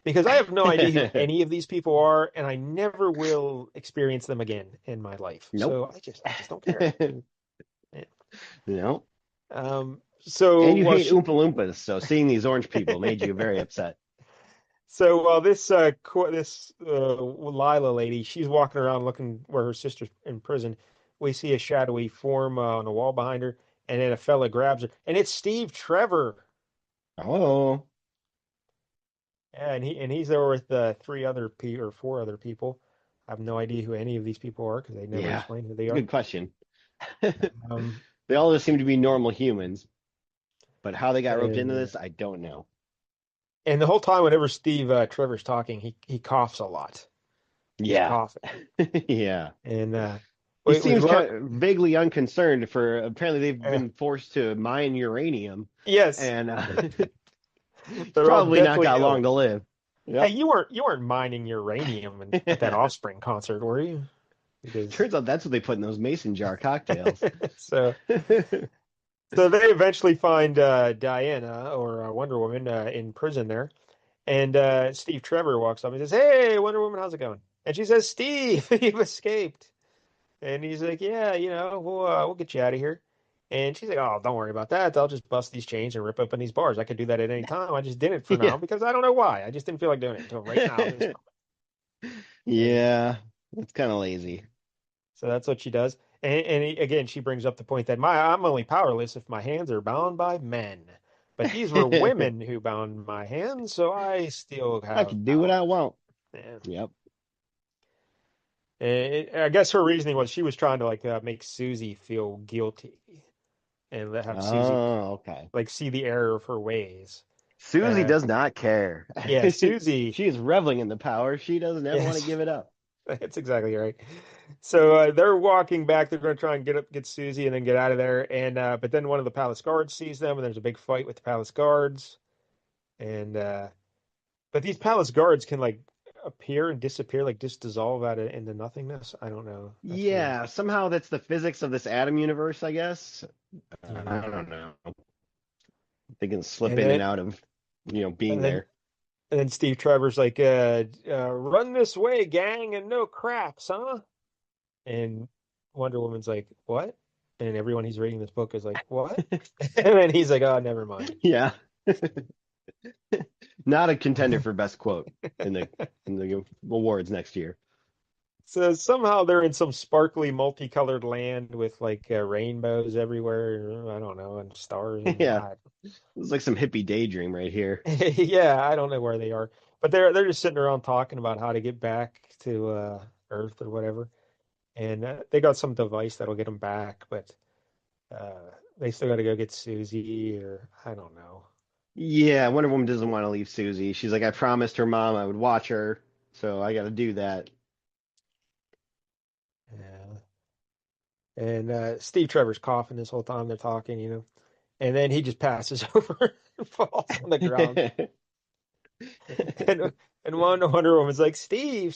because I have no idea who any of these people are, and I never will experience them again in my life. Nope. So I just don't care. Yeah. No. So And you hate Oompa Loompas, so seeing these orange people made you very upset. while this Lila lady, she's walking around looking where her sister's in prison. We see a shadowy form on the wall behind her, and then a fella grabs her, and it's Steve Trevor. Oh. Yeah, and he's there with four other people. I have no idea who any of these people are because they never Yeah. explain who they are. Good question. Um, They all just seem to be normal humans, but how they got roped and into this, I don't know. and the whole time, whenever Steve Trevor's talking, he coughs a lot. He's Yeah. coughing, Yeah. and He was seems run. kind of vaguely unconcerned for apparently they've Uh, been forced to mine uranium yes, and he's they're all probably not deathly got long ill. to live. Hey, Yep. you weren't mining uranium at that Offspring concert, were you? Because Turns out that's what they put in those mason jar cocktails. so so they eventually find Diana or Wonder Woman in prison there, and Steve Trevor walks up and says, "Hey, Wonder Woman, how's it going?" And she says, "Steve, you've escaped." And he's like, "Yeah, we'll get you out of here." And she's like, "Oh, don't worry about that. I'll just bust these chains and rip open these bars. I could do that at any time. I just did it for Yeah. now because I don't know why. I just didn't feel like doing it until right now, this moment." And Yeah. That's kind of lazy. so that's what she does. And again, she brings up the point that I'm only powerless if my hands are bound by men. But these were women who bound my hands, so I still I have can do what power. I want. Yeah. Yep. I guess her reasoning was she was trying to like make Susie feel guilty and let have Susie Oh, okay. like see the error of her ways. Susie Uh, does not care. yeah, Susie. She is reveling in the power. She doesn't ever want to Yes, give it up. that's exactly right. So they're walking back. They're going to try and get Susie and then get out of there. And but then one of the palace guards sees them, and there's a big fight with the palace guards. And but these palace guards can like appear and disappear, like just dissolve out into nothingness. I don't know. That's weird. Yeah, somehow that's the physics of this atom universe, I guess. I Yeah. don't know. They can slip And in and then out of, being and then there. and then Steve Trevor's like, "Run this way, gang, and no cracks, huh?" And Wonder Woman's like, "What?" And everyone he's reading this book is like, "What?" And then he's like, "Oh, never mind." Yeah. Not a contender for best quote in the awards next year. So somehow they're in some sparkly, multicolored land with like rainbows everywhere. I don't know, and stars and Yeah. It's like some hippie daydream right here. yeah, I don't know where they are, but they're just sitting around talking about how to get back to Earth or whatever, and they got some device that'll get them back, but they still got to go get Susie or I don't know. Yeah, Wonder Woman doesn't want to leave Susie. She's like, I promised her mom I would watch her, so I got to do that. Yeah. And Steve Trevor's coughing this whole time they're talking, and then he just passes over and falls on the ground. And Wonder Woman's like, Steve,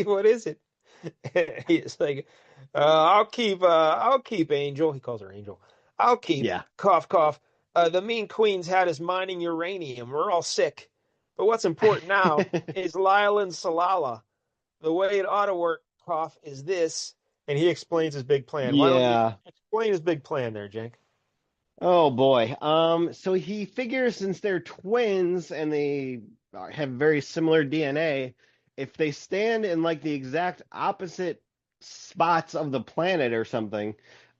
what is it? And he's like, I'll keep Angel. He calls her Angel. I'll keep Yeah. cough cough. The mean queen's had us mining uranium. We're all sick. But what's important now is Lyle and Salala. The way it ought to work, cough, is this. And he explains his big plan. Why don't you Yeah. explain his big plan there, Jenk? Oh boy. So he figures since they're twins and they have very similar DNA, if they stand in like the exact opposite spots of the planet or something,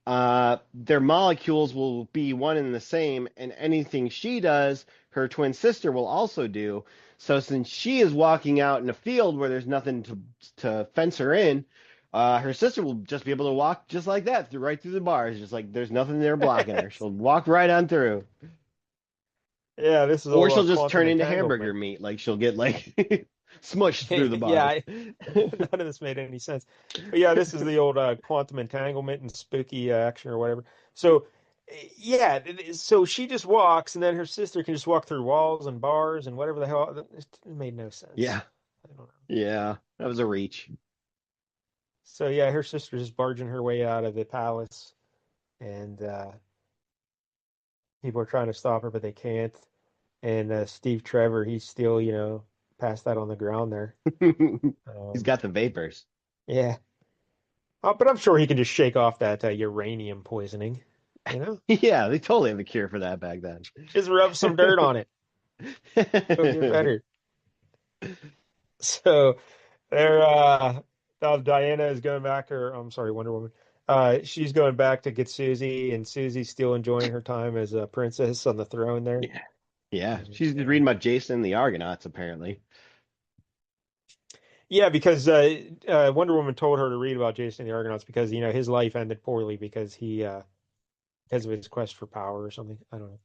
their molecules will be one and the same, and anything she does, her twin sister will also do. So since she is walking out in a field where there's nothing to fence her in, her sister will just be able to walk just like that right through the bars, just like there's nothing there blocking her. She'll walk right on through, Yeah, this is or all she'll just quantum turn into hamburger entanglement. meat, like she'll get like smushed through the Yeah, bars. none of this made any sense. But yeah, this is the old quantum entanglement and spooky action or whatever. So yeah, so she just walks, and then her sister can just walk through walls and bars and whatever the hell. It made no sense. Yeah, I don't know. yeah, that was a reach. So yeah, her sister's just barging her way out of the palace, and people are trying to stop her, but they can't. And Steve Trevor, he's still, passed out on the ground there. He's Um, got the vapors. yeah. But I'm sure he can just shake off that uranium poisoning, you know? Yeah, they totally have a cure for that back then. Just rub some dirt on it. It'll get better. So they're now Diana is going back, or I'm sorry, Wonder Woman. She's going back to get Susie, and Susie's still enjoying her time as a princess on the throne there. Yeah, yeah. And, She's just reading about Jason and the Argonauts, apparently. yeah, because Wonder Woman told her to read about Jason and the Argonauts because his life ended poorly because of his quest for power or something. I don't know.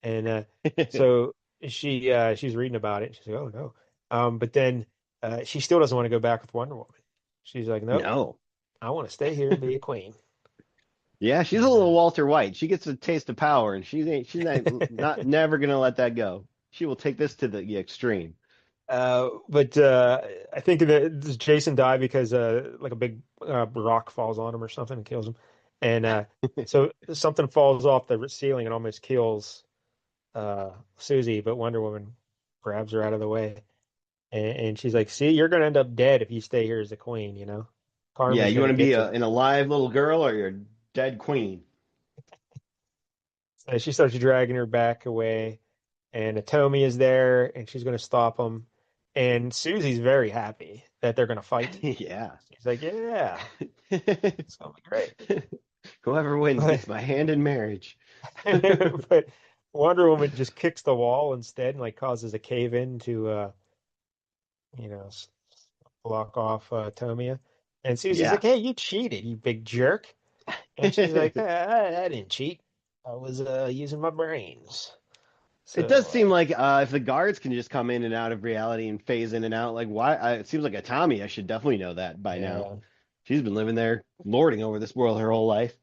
And so she's reading about it. She's like, "Oh no!" But then she still doesn't want to go back with Wonder Woman. She's like, "Nope." No. I want to stay here and be a queen. Yeah, she's a And little Walter White. She gets a taste of power, and she's not never gonna let that go. She will take this to the extreme. but I think that does Jason die because like a big rock falls on him or something and kills him, and so something falls off the ceiling and almost kills Susie, but Wonder Woman grabs her out of the way, and she's like, "See, you're gonna end up dead if you stay here as the queen. You know, Yeah, karma's you gonna want to be get you." an alive little girl or you're a dead queen. And she starts dragging her back away, and Atomi is there, and she's gonna stop him, and Susie's very happy that they're gonna fight. Yeah. She's like, "Yeah, it's gonna be great." Whoever wins But gets my hand in marriage. but Wonder Woman just kicks the wall instead and like causes a cave in to you know block off Tomia. And Susie's Yeah. like, "Hey, you cheated, you big jerk." And she's like, I didn't cheat. I was using my brains." It does seem So like if the guards can just come in and out of reality and phase in and out, like why? It seems like Tommy. I should definitely know that by now. yeah. She's been living there, lording over this world her whole life.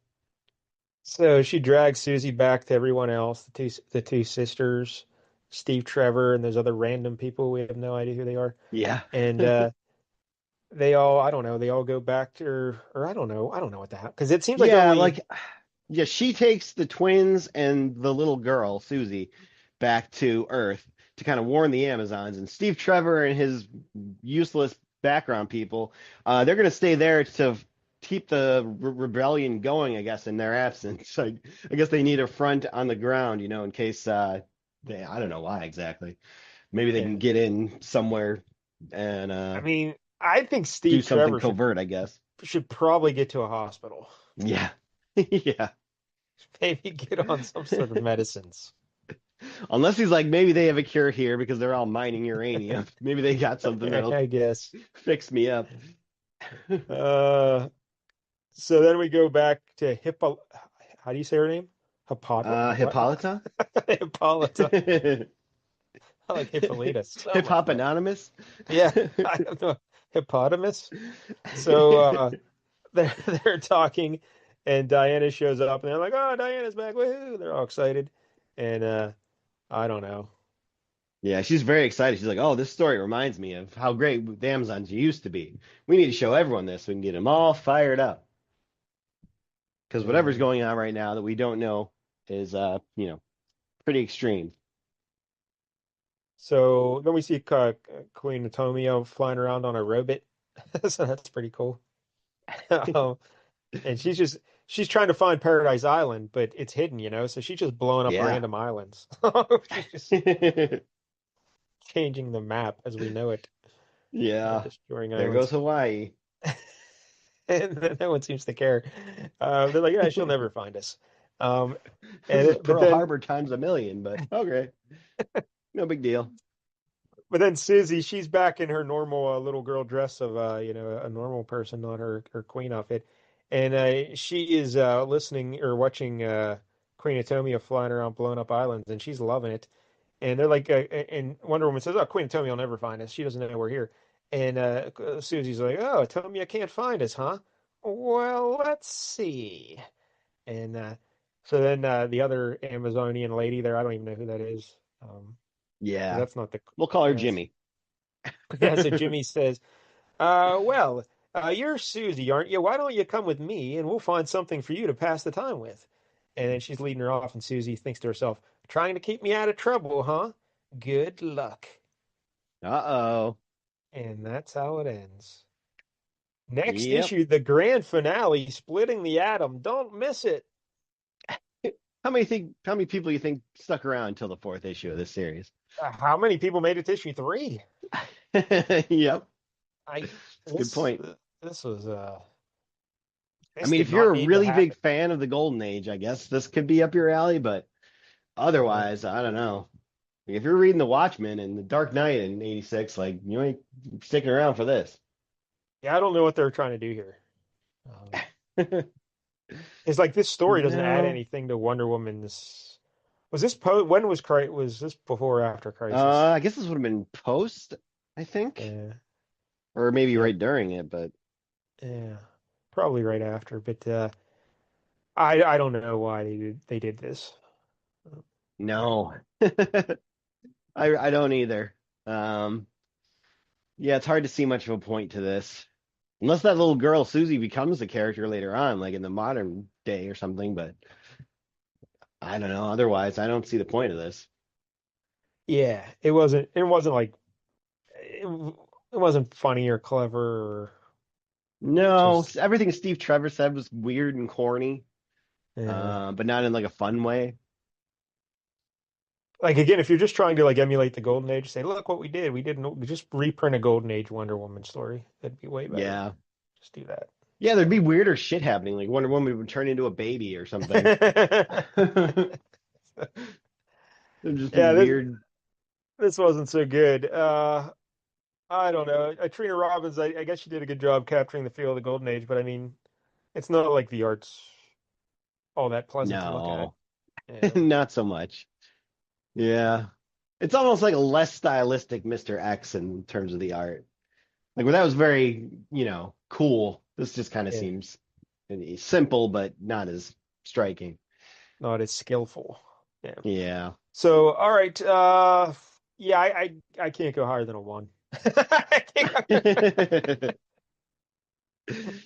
So she drags Susie back to everyone else, the two sisters, Steve Trevor, and those other random people. We have no idea who they are. Yeah. And they all, I don't know, they all go back to her, or I don't know what the hell, because it seems like Yeah, only, like yeah, she takes the twins and the little girl, Susie, back to Earth to kind of warn the Amazons. And Steve Trevor and his useless background people, they're going to stay there to keep the rebellion going, I guess, in their absence. I guess they need a front on the ground, in case I don't know why exactly. Maybe they can yeah. get in somewhere and I mean, I think do Steve something Trevor should covert, I guess. should probably get to a hospital, Yeah. Yeah. maybe get on some sort of medicines. Unless he's like, maybe they have a cure here because they're all mining uranium. Maybe they got something that'll I guess. fix me up. Uh, so then we go back to Hippo. How do you say her name? What? Hippolyta? Hippolyta. I like Hippolyta so Hip much Hop better. Anonymous? Yeah, I don't know. Hippopotamus. So they're talking, and Diana shows up, and they're like, "Oh, Diana's back! Woohoo!" They're all excited, and I don't know. Yeah, she's very excited. She's like, oh, this story reminds me of how great the Amazons used to be. We need to show everyone this. So we can get them all fired up. Because whatever's Yeah. going on right now that we don't know is, pretty extreme. So then we see Queen Atomia flying around on a robot, so that's pretty cool. Um, and she's trying to find Paradise Island, but it's hidden, so she's just blowing up Yeah. random islands. She's just changing the map as we know it, Yeah. destroying There goes islands. Hawaii. And no one seems to care. They're like, yeah, she'll never find us. Um, This is but Pearl then, Harbor times a million, but okay. No big deal. but then Susie, she's back in her normal little girl dress of, a normal person, not her queen outfit, and she is listening or watching Queen Atomia flying around, blowing up islands, and she's loving it. And they're like, and Wonder Woman says, "Oh, Queen Atomia will never find us. She doesn't know we're here." And Susie's like, "Oh, Atomia can't find us, huh? Well, let's see." And so then the other Amazonian lady there, I don't even know who that is. 'Cause Yeah. that's not the We'll call her yeah. Jimmy. Yeah, so Jimmy says, well, you're Susie, aren't you? Why don't you come with me and we'll find something for you to pass the time with?" And then she's leading her off, and Susie thinks to herself, "Trying to keep me out of trouble, huh? Good luck." Uh-oh. And that's how it ends. Next Yep. issue, the grand finale, splitting the atom. Don't miss it. How many people you think stuck around until the fourth issue of this series? How many people made it to issue 3? Yep. I That's a good point. this was I this mean, did if you're not a need to really big happen. fan of the Golden Age, I guess this could be up your alley, but Yeah. otherwise, I don't know. Like, if you're reading The Watchmen and The Dark Knight in '86, like you ain't sticking around for this. Yeah, I don't know what they're trying to do here. Um, it's like this story doesn't add No. anything to Wonder Woman's. Was this when was this before or after Crisis? I guess this would have been post, I think, Yeah, or maybe yeah, right during it, but yeah. probably right after. But I don't know why they did this. No, I don't either. Um, yeah, it's hard to see much of a point to this. Unless that little girl Susie becomes a character later on, like in the modern day or something, but I don't know. Otherwise, I don't see the point of this. Yeah, it wasn't like it wasn't funny or clever or No, just everything Steve Trevor said was weird and corny, yeah. but not in like a fun way. Like again, if you're just trying to like emulate the Golden Age, say, look what we did. We just reprint a Golden Age Wonder Woman story. That'd be way better. Yeah. Just do that. Yeah, there'd be weirder shit happening. Like Wonder Woman would turn into a baby or something. Yeah, There'd just be this weird. this wasn't so good. I don't know. Trina Robbins, I guess she did a good job capturing the feel of the Golden Age, but I mean, it's not like the art's all that pleasant to look at. No, Yeah. not so much. Yeah. It's almost like a less stylistic Mr. X in terms of the art. Like when that was very, cool. This just kind of Yeah. seems simple, but not as striking. Not as skillful. Yeah. Yeah. So, all right. Yeah, I can't go higher than a one. I can't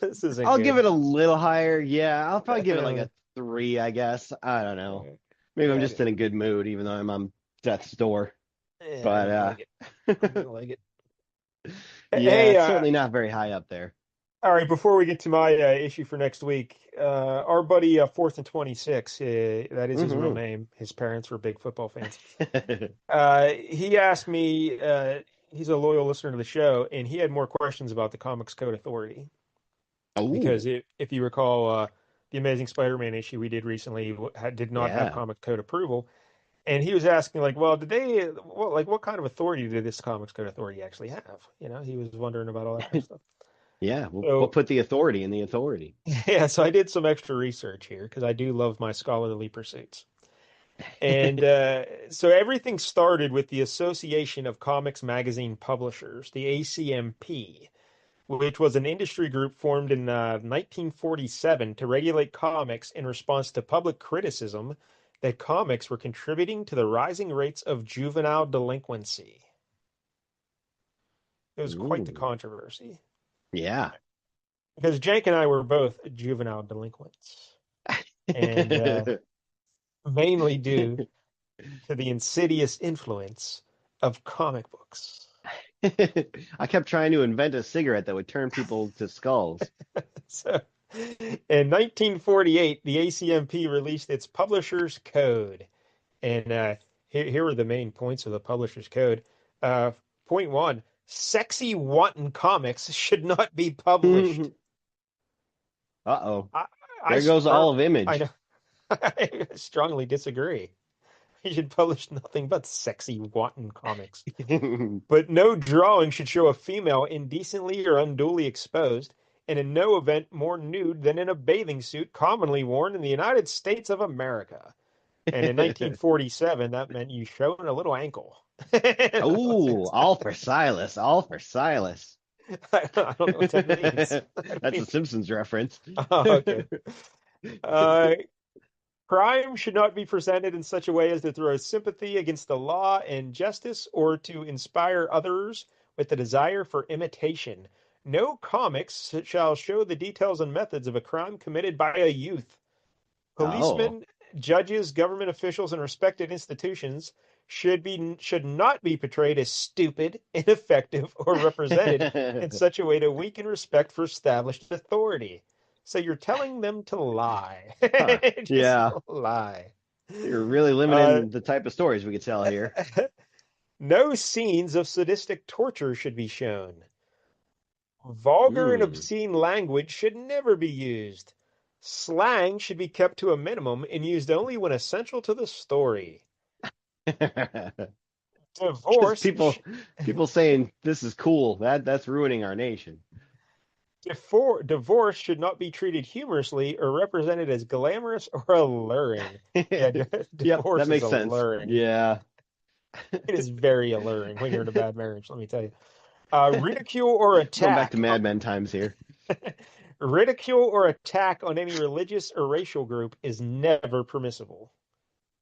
This isn't I'll give good. it a little higher. Yeah, I'll probably give it like Uh, a three, I guess. I don't know. Maybe I'm yeah, just in a good mood, even though I'm on death's door. yeah, I But didn't like it. I didn't like it. yeah, Hey, it's certainly not very high up there. all right. Before we get to my issue for next week, our buddy Fourth and 26, that is his real Hmm. name. His parents were big football fans. He asked me. He's a loyal listener to the show, and he had more questions about the Comics Code Authority because Oh, if you recall, the Amazing Spider-Man issue we did recently did not have yeah. Comics Code approval. And he was asking, like, well, what kind of authority did this Comics Code Authority actually have? He was wondering about all that kind of stuff. Yeah. What So, put the authority in the authority? yeah, so I did some extra research here because I do love my scholarly pursuits. And so everything started with the Association of Comics Magazine Publishers, the ACMP, which was an industry group formed in 1947 to regulate comics in response to public criticism that comics were contributing to the rising rates of juvenile delinquency. It was quite the Ooh. controversy Yeah. because Jake and I were both juvenile delinquents, and mainly due to the insidious influence of comic books. I kept trying to invent a cigarette that would turn people to skulls. So, in 1948, the ACMP released its Publisher's Code. And here are the main points of the Publisher's Code. Point one, sexy wanton comics should not be published. Uh-oh. I, I There goes strong, all of I know, Image. I strongly disagree. You should publish nothing but sexy wanton comics. But no drawing should show a female indecently or unduly exposed, and in no event more nude than in a bathing suit commonly worn in the United States of America. And in 1947, that meant you showed a little ankle. Oh, all for Silas, all for Silas. I don't know what that means. I don't That's a even- Simpsons reference. Oh, okay. Uh, Crime should not be presented in such a way as to throw sympathy against the law and justice or to inspire others with the desire for imitation. No comics shall show the details and methods of a crime committed by a youth. Oh. Policemen, judges, government officials, and respected institutions should not be portrayed as stupid, ineffective, or represented in such a way to weaken respect for established authority. So you're telling them to lie. Huh. Just Yeah. lie. You're really Uh, limiting the type of stories we could tell here. no scenes of sadistic torture should be shown. Vulgar and Hmm. obscene language should never be used. Slang should be kept to a minimum and used only when essential to the story. Just Divorce, sh- people saying this is cool. That's ruining our nation. divorce should not be treated humorously or represented as glamorous or alluring. Yeah, Yep, that divorce is makes sense. alluring. Yeah. It is very alluring when you're in a bad marriage, let me tell you. Ridicule or Going back attack. to Mad Men times here. Ridicule or attack on any religious or racial group is never permissible.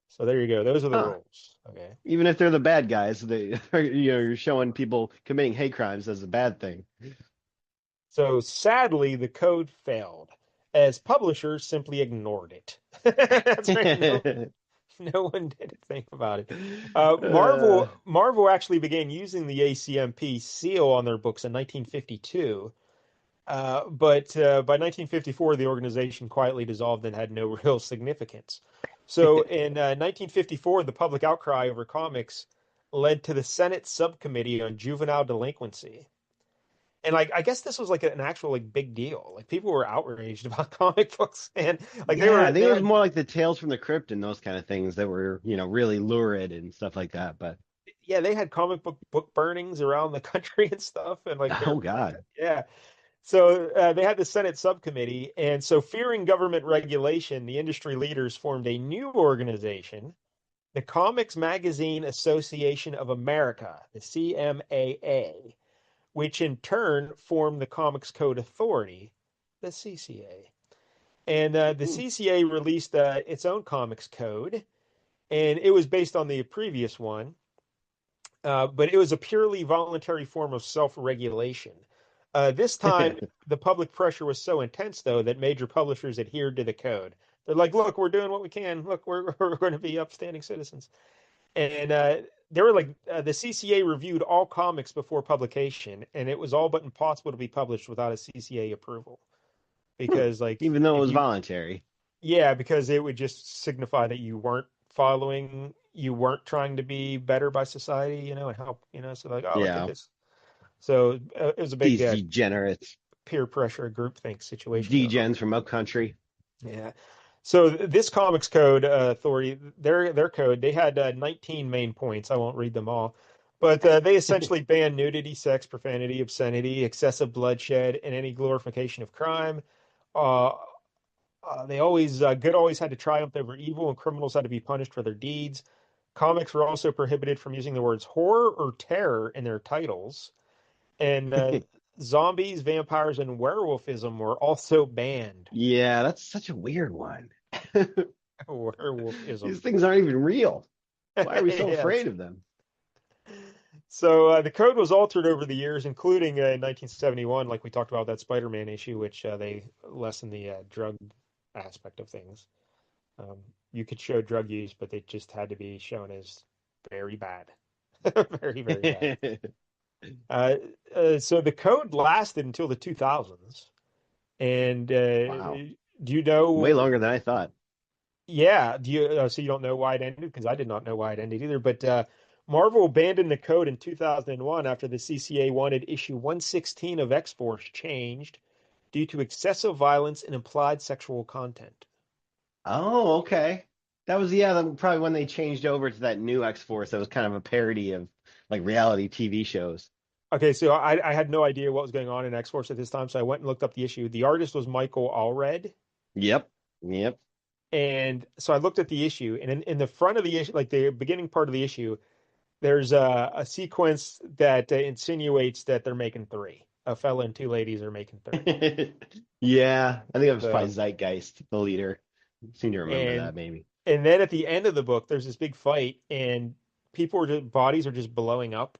So there you go. Those are the Huh. rules. Okay. Even if they're the bad guys, they you're showing people committing hate crimes as a bad thing. So sadly, the code failed as publishers simply ignored it. That's right. No, no one did a thing about it. Uh, Marvel actually began using the ACMP seal on their books in 1952. But by 1954, the organization quietly dissolved and had no real significance. So in 1954, the public outcry over comics led to the Senate Subcommittee on Juvenile Delinquency. And like I guess this was like an actual like big deal. Like people were outraged about comic books and like yeah, I think they it was had more like the Tales from the Crypt and those kind of things that were, really lurid and stuff like that. But yeah, they had comic book burnings around the country and stuff and like oh they're God. yeah. So they had the Senate subcommittee, and so fearing government regulation, the industry leaders formed a new organization, the Comics Magazine Association of America, the CMAA, which in turn formed the Comics Code Authority, the CCA. And the Hmm. CCA released its own comics code, and it was based on the previous one, but it was a purely voluntary form of self-regulation. This time, the public pressure was so intense, though, that major publishers adhered to the code. They're like, "Look, we're doing what we can. Look, we're going to be upstanding citizens." And they were like, the CCA reviewed all comics before publication, and it was all but impossible to be published without a CCA approval Hmm. because, like, Even though it if was you, voluntary. yeah, because it would just signify that you weren't trying to be better by society, and help, so like, oh, look at Yeah. this. So it was a big These degenerates, peer pressure groupthink situation going on. degens from upcountry. Yeah. So this Comics Code Authority, their code, they had 19 main points. I won't read them all, but they essentially banned nudity, sex, profanity, obscenity, excessive bloodshed, and any glorification of crime. Uh, they always good always had to triumph over evil, and criminals had to be punished for their deeds. Comics were also prohibited from using the words horror or terror in their titles, and zombies, vampires, and werewolfism were also banned. Yeah, that's such a weird one. Werewolfism. These things aren't even real. Why are we so Yes. afraid of them? So the code was altered over the years, including in 1971, like we talked about that Spider-Man issue, which they lessened the drug aspect of things. Um, you could show drug use, but they just had to be shown as very bad, very, very bad. Uh, so the code lasted until the 2000s, and Wow. do you Way know? longer than I thought. Yeah, do you? So you don't know why it ended? Because I did not know why it ended either. But Marvel abandoned the code in 2001 after the CCA wanted issue 116 of X-Force changed due to excessive violence and implied sexual content. Oh, okay. That was, yeah, probably when they changed over to that new X-Force that was kind of a parody of like reality TV shows. Okay, so I had no idea what was going on in X-Force at this time, so I went and looked up the issue. The artist was Michael Allred, Yep. Yep. and so I looked at the issue, and in the front of the issue, like the beginning part of the issue, there's a sequence that insinuates that they're making three. A fella and two ladies are making three. Yeah, I think it was probably So, Zeitgeist, the leader. Seem to remember and that maybe. and then at the end of the book, there's this big fight, and bodies are just blowing up.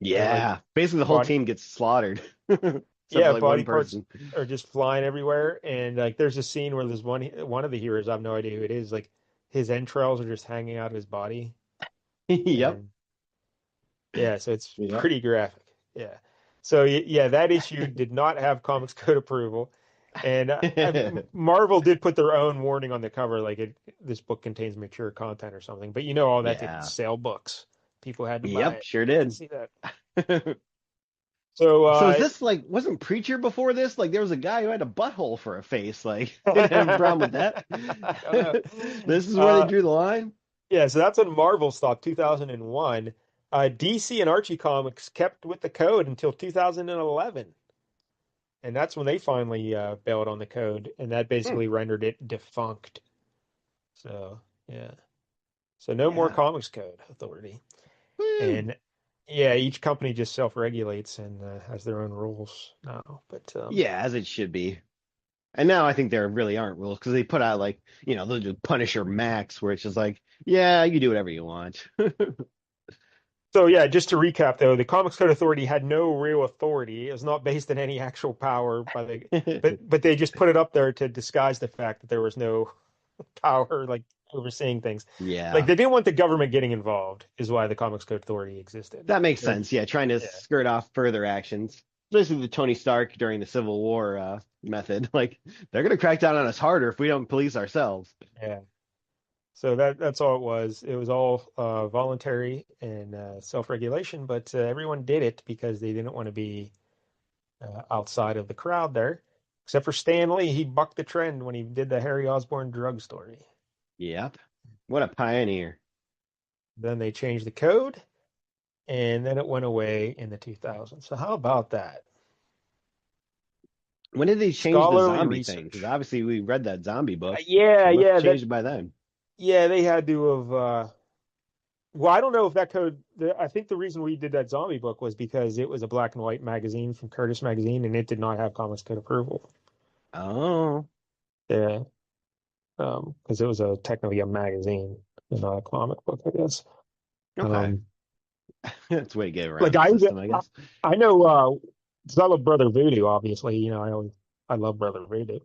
Like Yeah. Basically the whole body, team gets slaughtered. Except for yeah, like body one parts person. are just flying everywhere. And like, there's a scene where there's one of the heroes, I have no idea who it is. Like, his entrails are just hanging out of his body, Yep. and yeah, so it's Yep. pretty graphic. Yeah. So yeah, that issue did not have Comics Code approval, and Marvel did put their own warning on the cover, like this book contains mature content or something. But all that didn't Yeah. sell books. People had to buy Yep, it sure to did. see that. So So is this like wasn't Preacher before this? Like there was a guy who had a butthole for a face. Like didn't have a problem with that. I don't know. This is where they Uh, drew the line. yeah, so that's when Marvel stopped, 2001. DC and Archie Comics kept with the code until 2011. And that's when they finally bailed on the code, and that Hmm. basically rendered it defunct. So yeah, so no more Yeah. Comics Code Authority, Woo. and yeah, each company just self-regulates and has their own rules now. But Yeah, as it should be. And now I think there really aren't rules because they put out like, they'll do Punisher Max where it's just like, yeah, you do whatever you want. So yeah, just to recap though, the Comics Code Authority had no real authority. It was not based in any actual power by the, but they just put it up there to disguise the fact that there was no power like overseeing things. Like Yeah, they didn't want the government getting involved, is why the Comics Code Authority existed. that makes Like, sense. Yeah, trying to yeah, skirt off further actions, especially the Tony Stark during the Civil War method. Like they're gonna crack down on us harder if we don't police ourselves. yeah. So that's all it was. It was all voluntary and self-regulation, but everyone did it because they didn't want to be outside of the crowd there. Except for Stan Lee, he bucked the trend when he did the Harry Osborn drug story. Yep. What a pioneer. Then they changed the code, and then it went away in the 2000s. So how about that? When did they change the Scholarly zombie thing? Because research. obviously we read that zombie book. Yeah, They must have yeah, that changed it by then. yeah, they had to have. Well, I don't know if that code. I think the reason we did that zombie book was because it was a black and white magazine from Curtis Magazine, and it did not have Comics Code approval. Oh, Yeah, because it was a technically a magazine and not a comic book, I guess. okay. Um, That's a way to get around like the system, I guess. I know, 'cause I love Brother Voodoo, obviously. I love Brother Voodoo,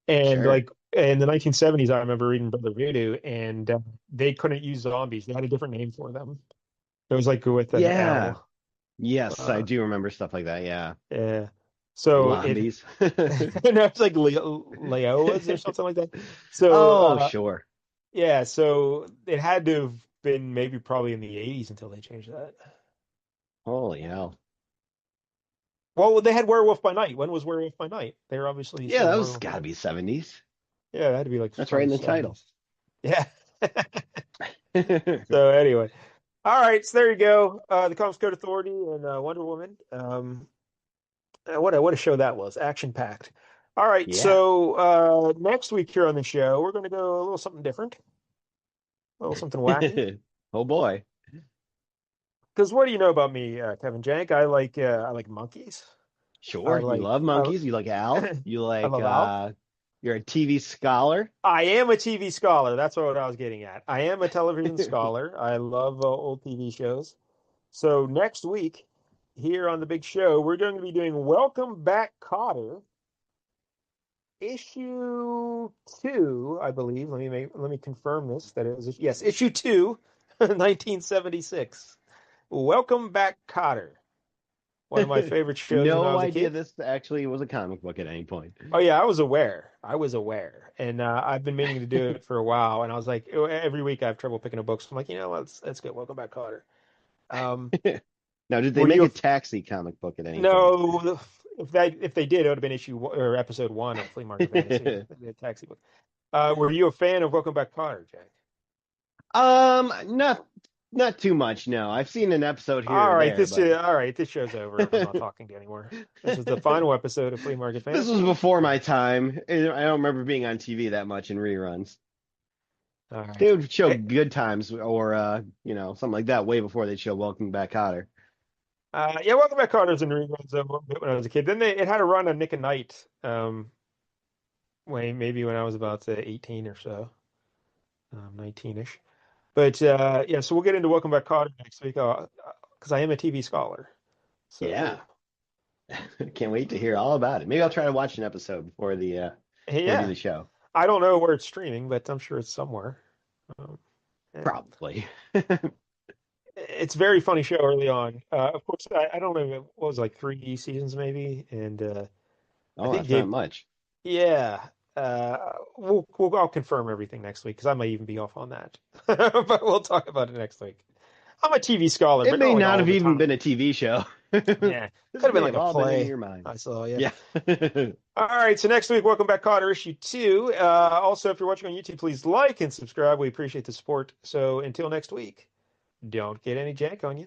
and Sure. like in the 1970s, I remember reading Brother Voodoo, and they couldn't use zombies. They had a different name for them. It was like with an Yeah. L. Yes, I Uh, do remember stuff like that. Yeah. yeah. So it, Zombies. and it's like Leoas or something like that. So Oh, sure. yeah, so it had to have been maybe probably in the 80s until they changed that. Holy hell. Well, they had Werewolf by Night. When was Werewolf by Night? They were obviously Yeah, still that in was Werewolf by gotta Night. be 70s. Yeah, it had to be like That's right probably in the title. 70s. Yeah. So anyway, all right. So there you go. The Comics Code Authority and Wonder Woman. What a show that was. Action packed. All right. Yeah. So next week here on the show, we're going to go a little something different, a little something wacky. Oh boy. Because what do you know about me, Kevin Jank? I like monkeys. I Sure. You like love I, monkeys. You like Alf. You I like love Alf. you're a TV scholar. I am a TV scholar. That's what I was getting at. I am a television scholar. I love old TV shows. So next week, here on the big show, we're going to be doing Welcome Back, Cotter, issue 2, I believe. Let me confirm this. That it was yes, issue 2, 1976. Welcome Back, Cotter. One of my favorite shows when I No was a idea kid. this actually was a comic book at any point. Oh yeah, I was aware. I was aware, and I've been meaning to do it for a while. And I was like, every week I have trouble picking up books. I'm like, let's get Welcome Back, Cotter. Um, Now, did they were make you a a taxi comic book at any point? no? If they did, it would have been or episode 1 of Flea Market Fantasy, the taxi book. Were you a fan of Welcome Back, Cotter, Jack? Not too much, no. I've seen an episode here or there, but All right. This show's over. I'm not talking to you anymore. This was the final episode of Flea Market this was Fantasy. before my time. I don't remember being on TV that much in reruns. All They right. would show Eh, Good Times or something like that way before they'd show Welcome Back, Kotter. Yeah, Welcome Back, Cotter's in reruns a little bit when I was a kid. Then it had a run on Nick and Knight. Maybe when I was about 18 or so, 19ish. But yeah, so we'll get into Welcome Back, Cotter next week. Because I am a TV scholar. Yeah, So can't wait to hear all about it. Maybe I'll try to watch an episode hey, before we do yeah, the show. I don't know where it's streaming, but I'm sure it's somewhere. Um, yeah. Probably. It's a very funny show early on. Of course, I don't know what was it, like 3 seasons maybe, and I Oh, think that's not Gabe. much. Yeah, I'll confirm everything next week because I might even be off on that, but we'll talk about it next week. I'm a TV scholar, It but may not like not all have the even been time. a TV show. Yeah, This could have been may like have a all been in play your mind. I saw. Yeah. Yeah. All right, so next week, welcome back, Cotter, issue 2. Also, if you're watching on YouTube, please like and subscribe. We appreciate the support. So until next week, don't get any jank on you.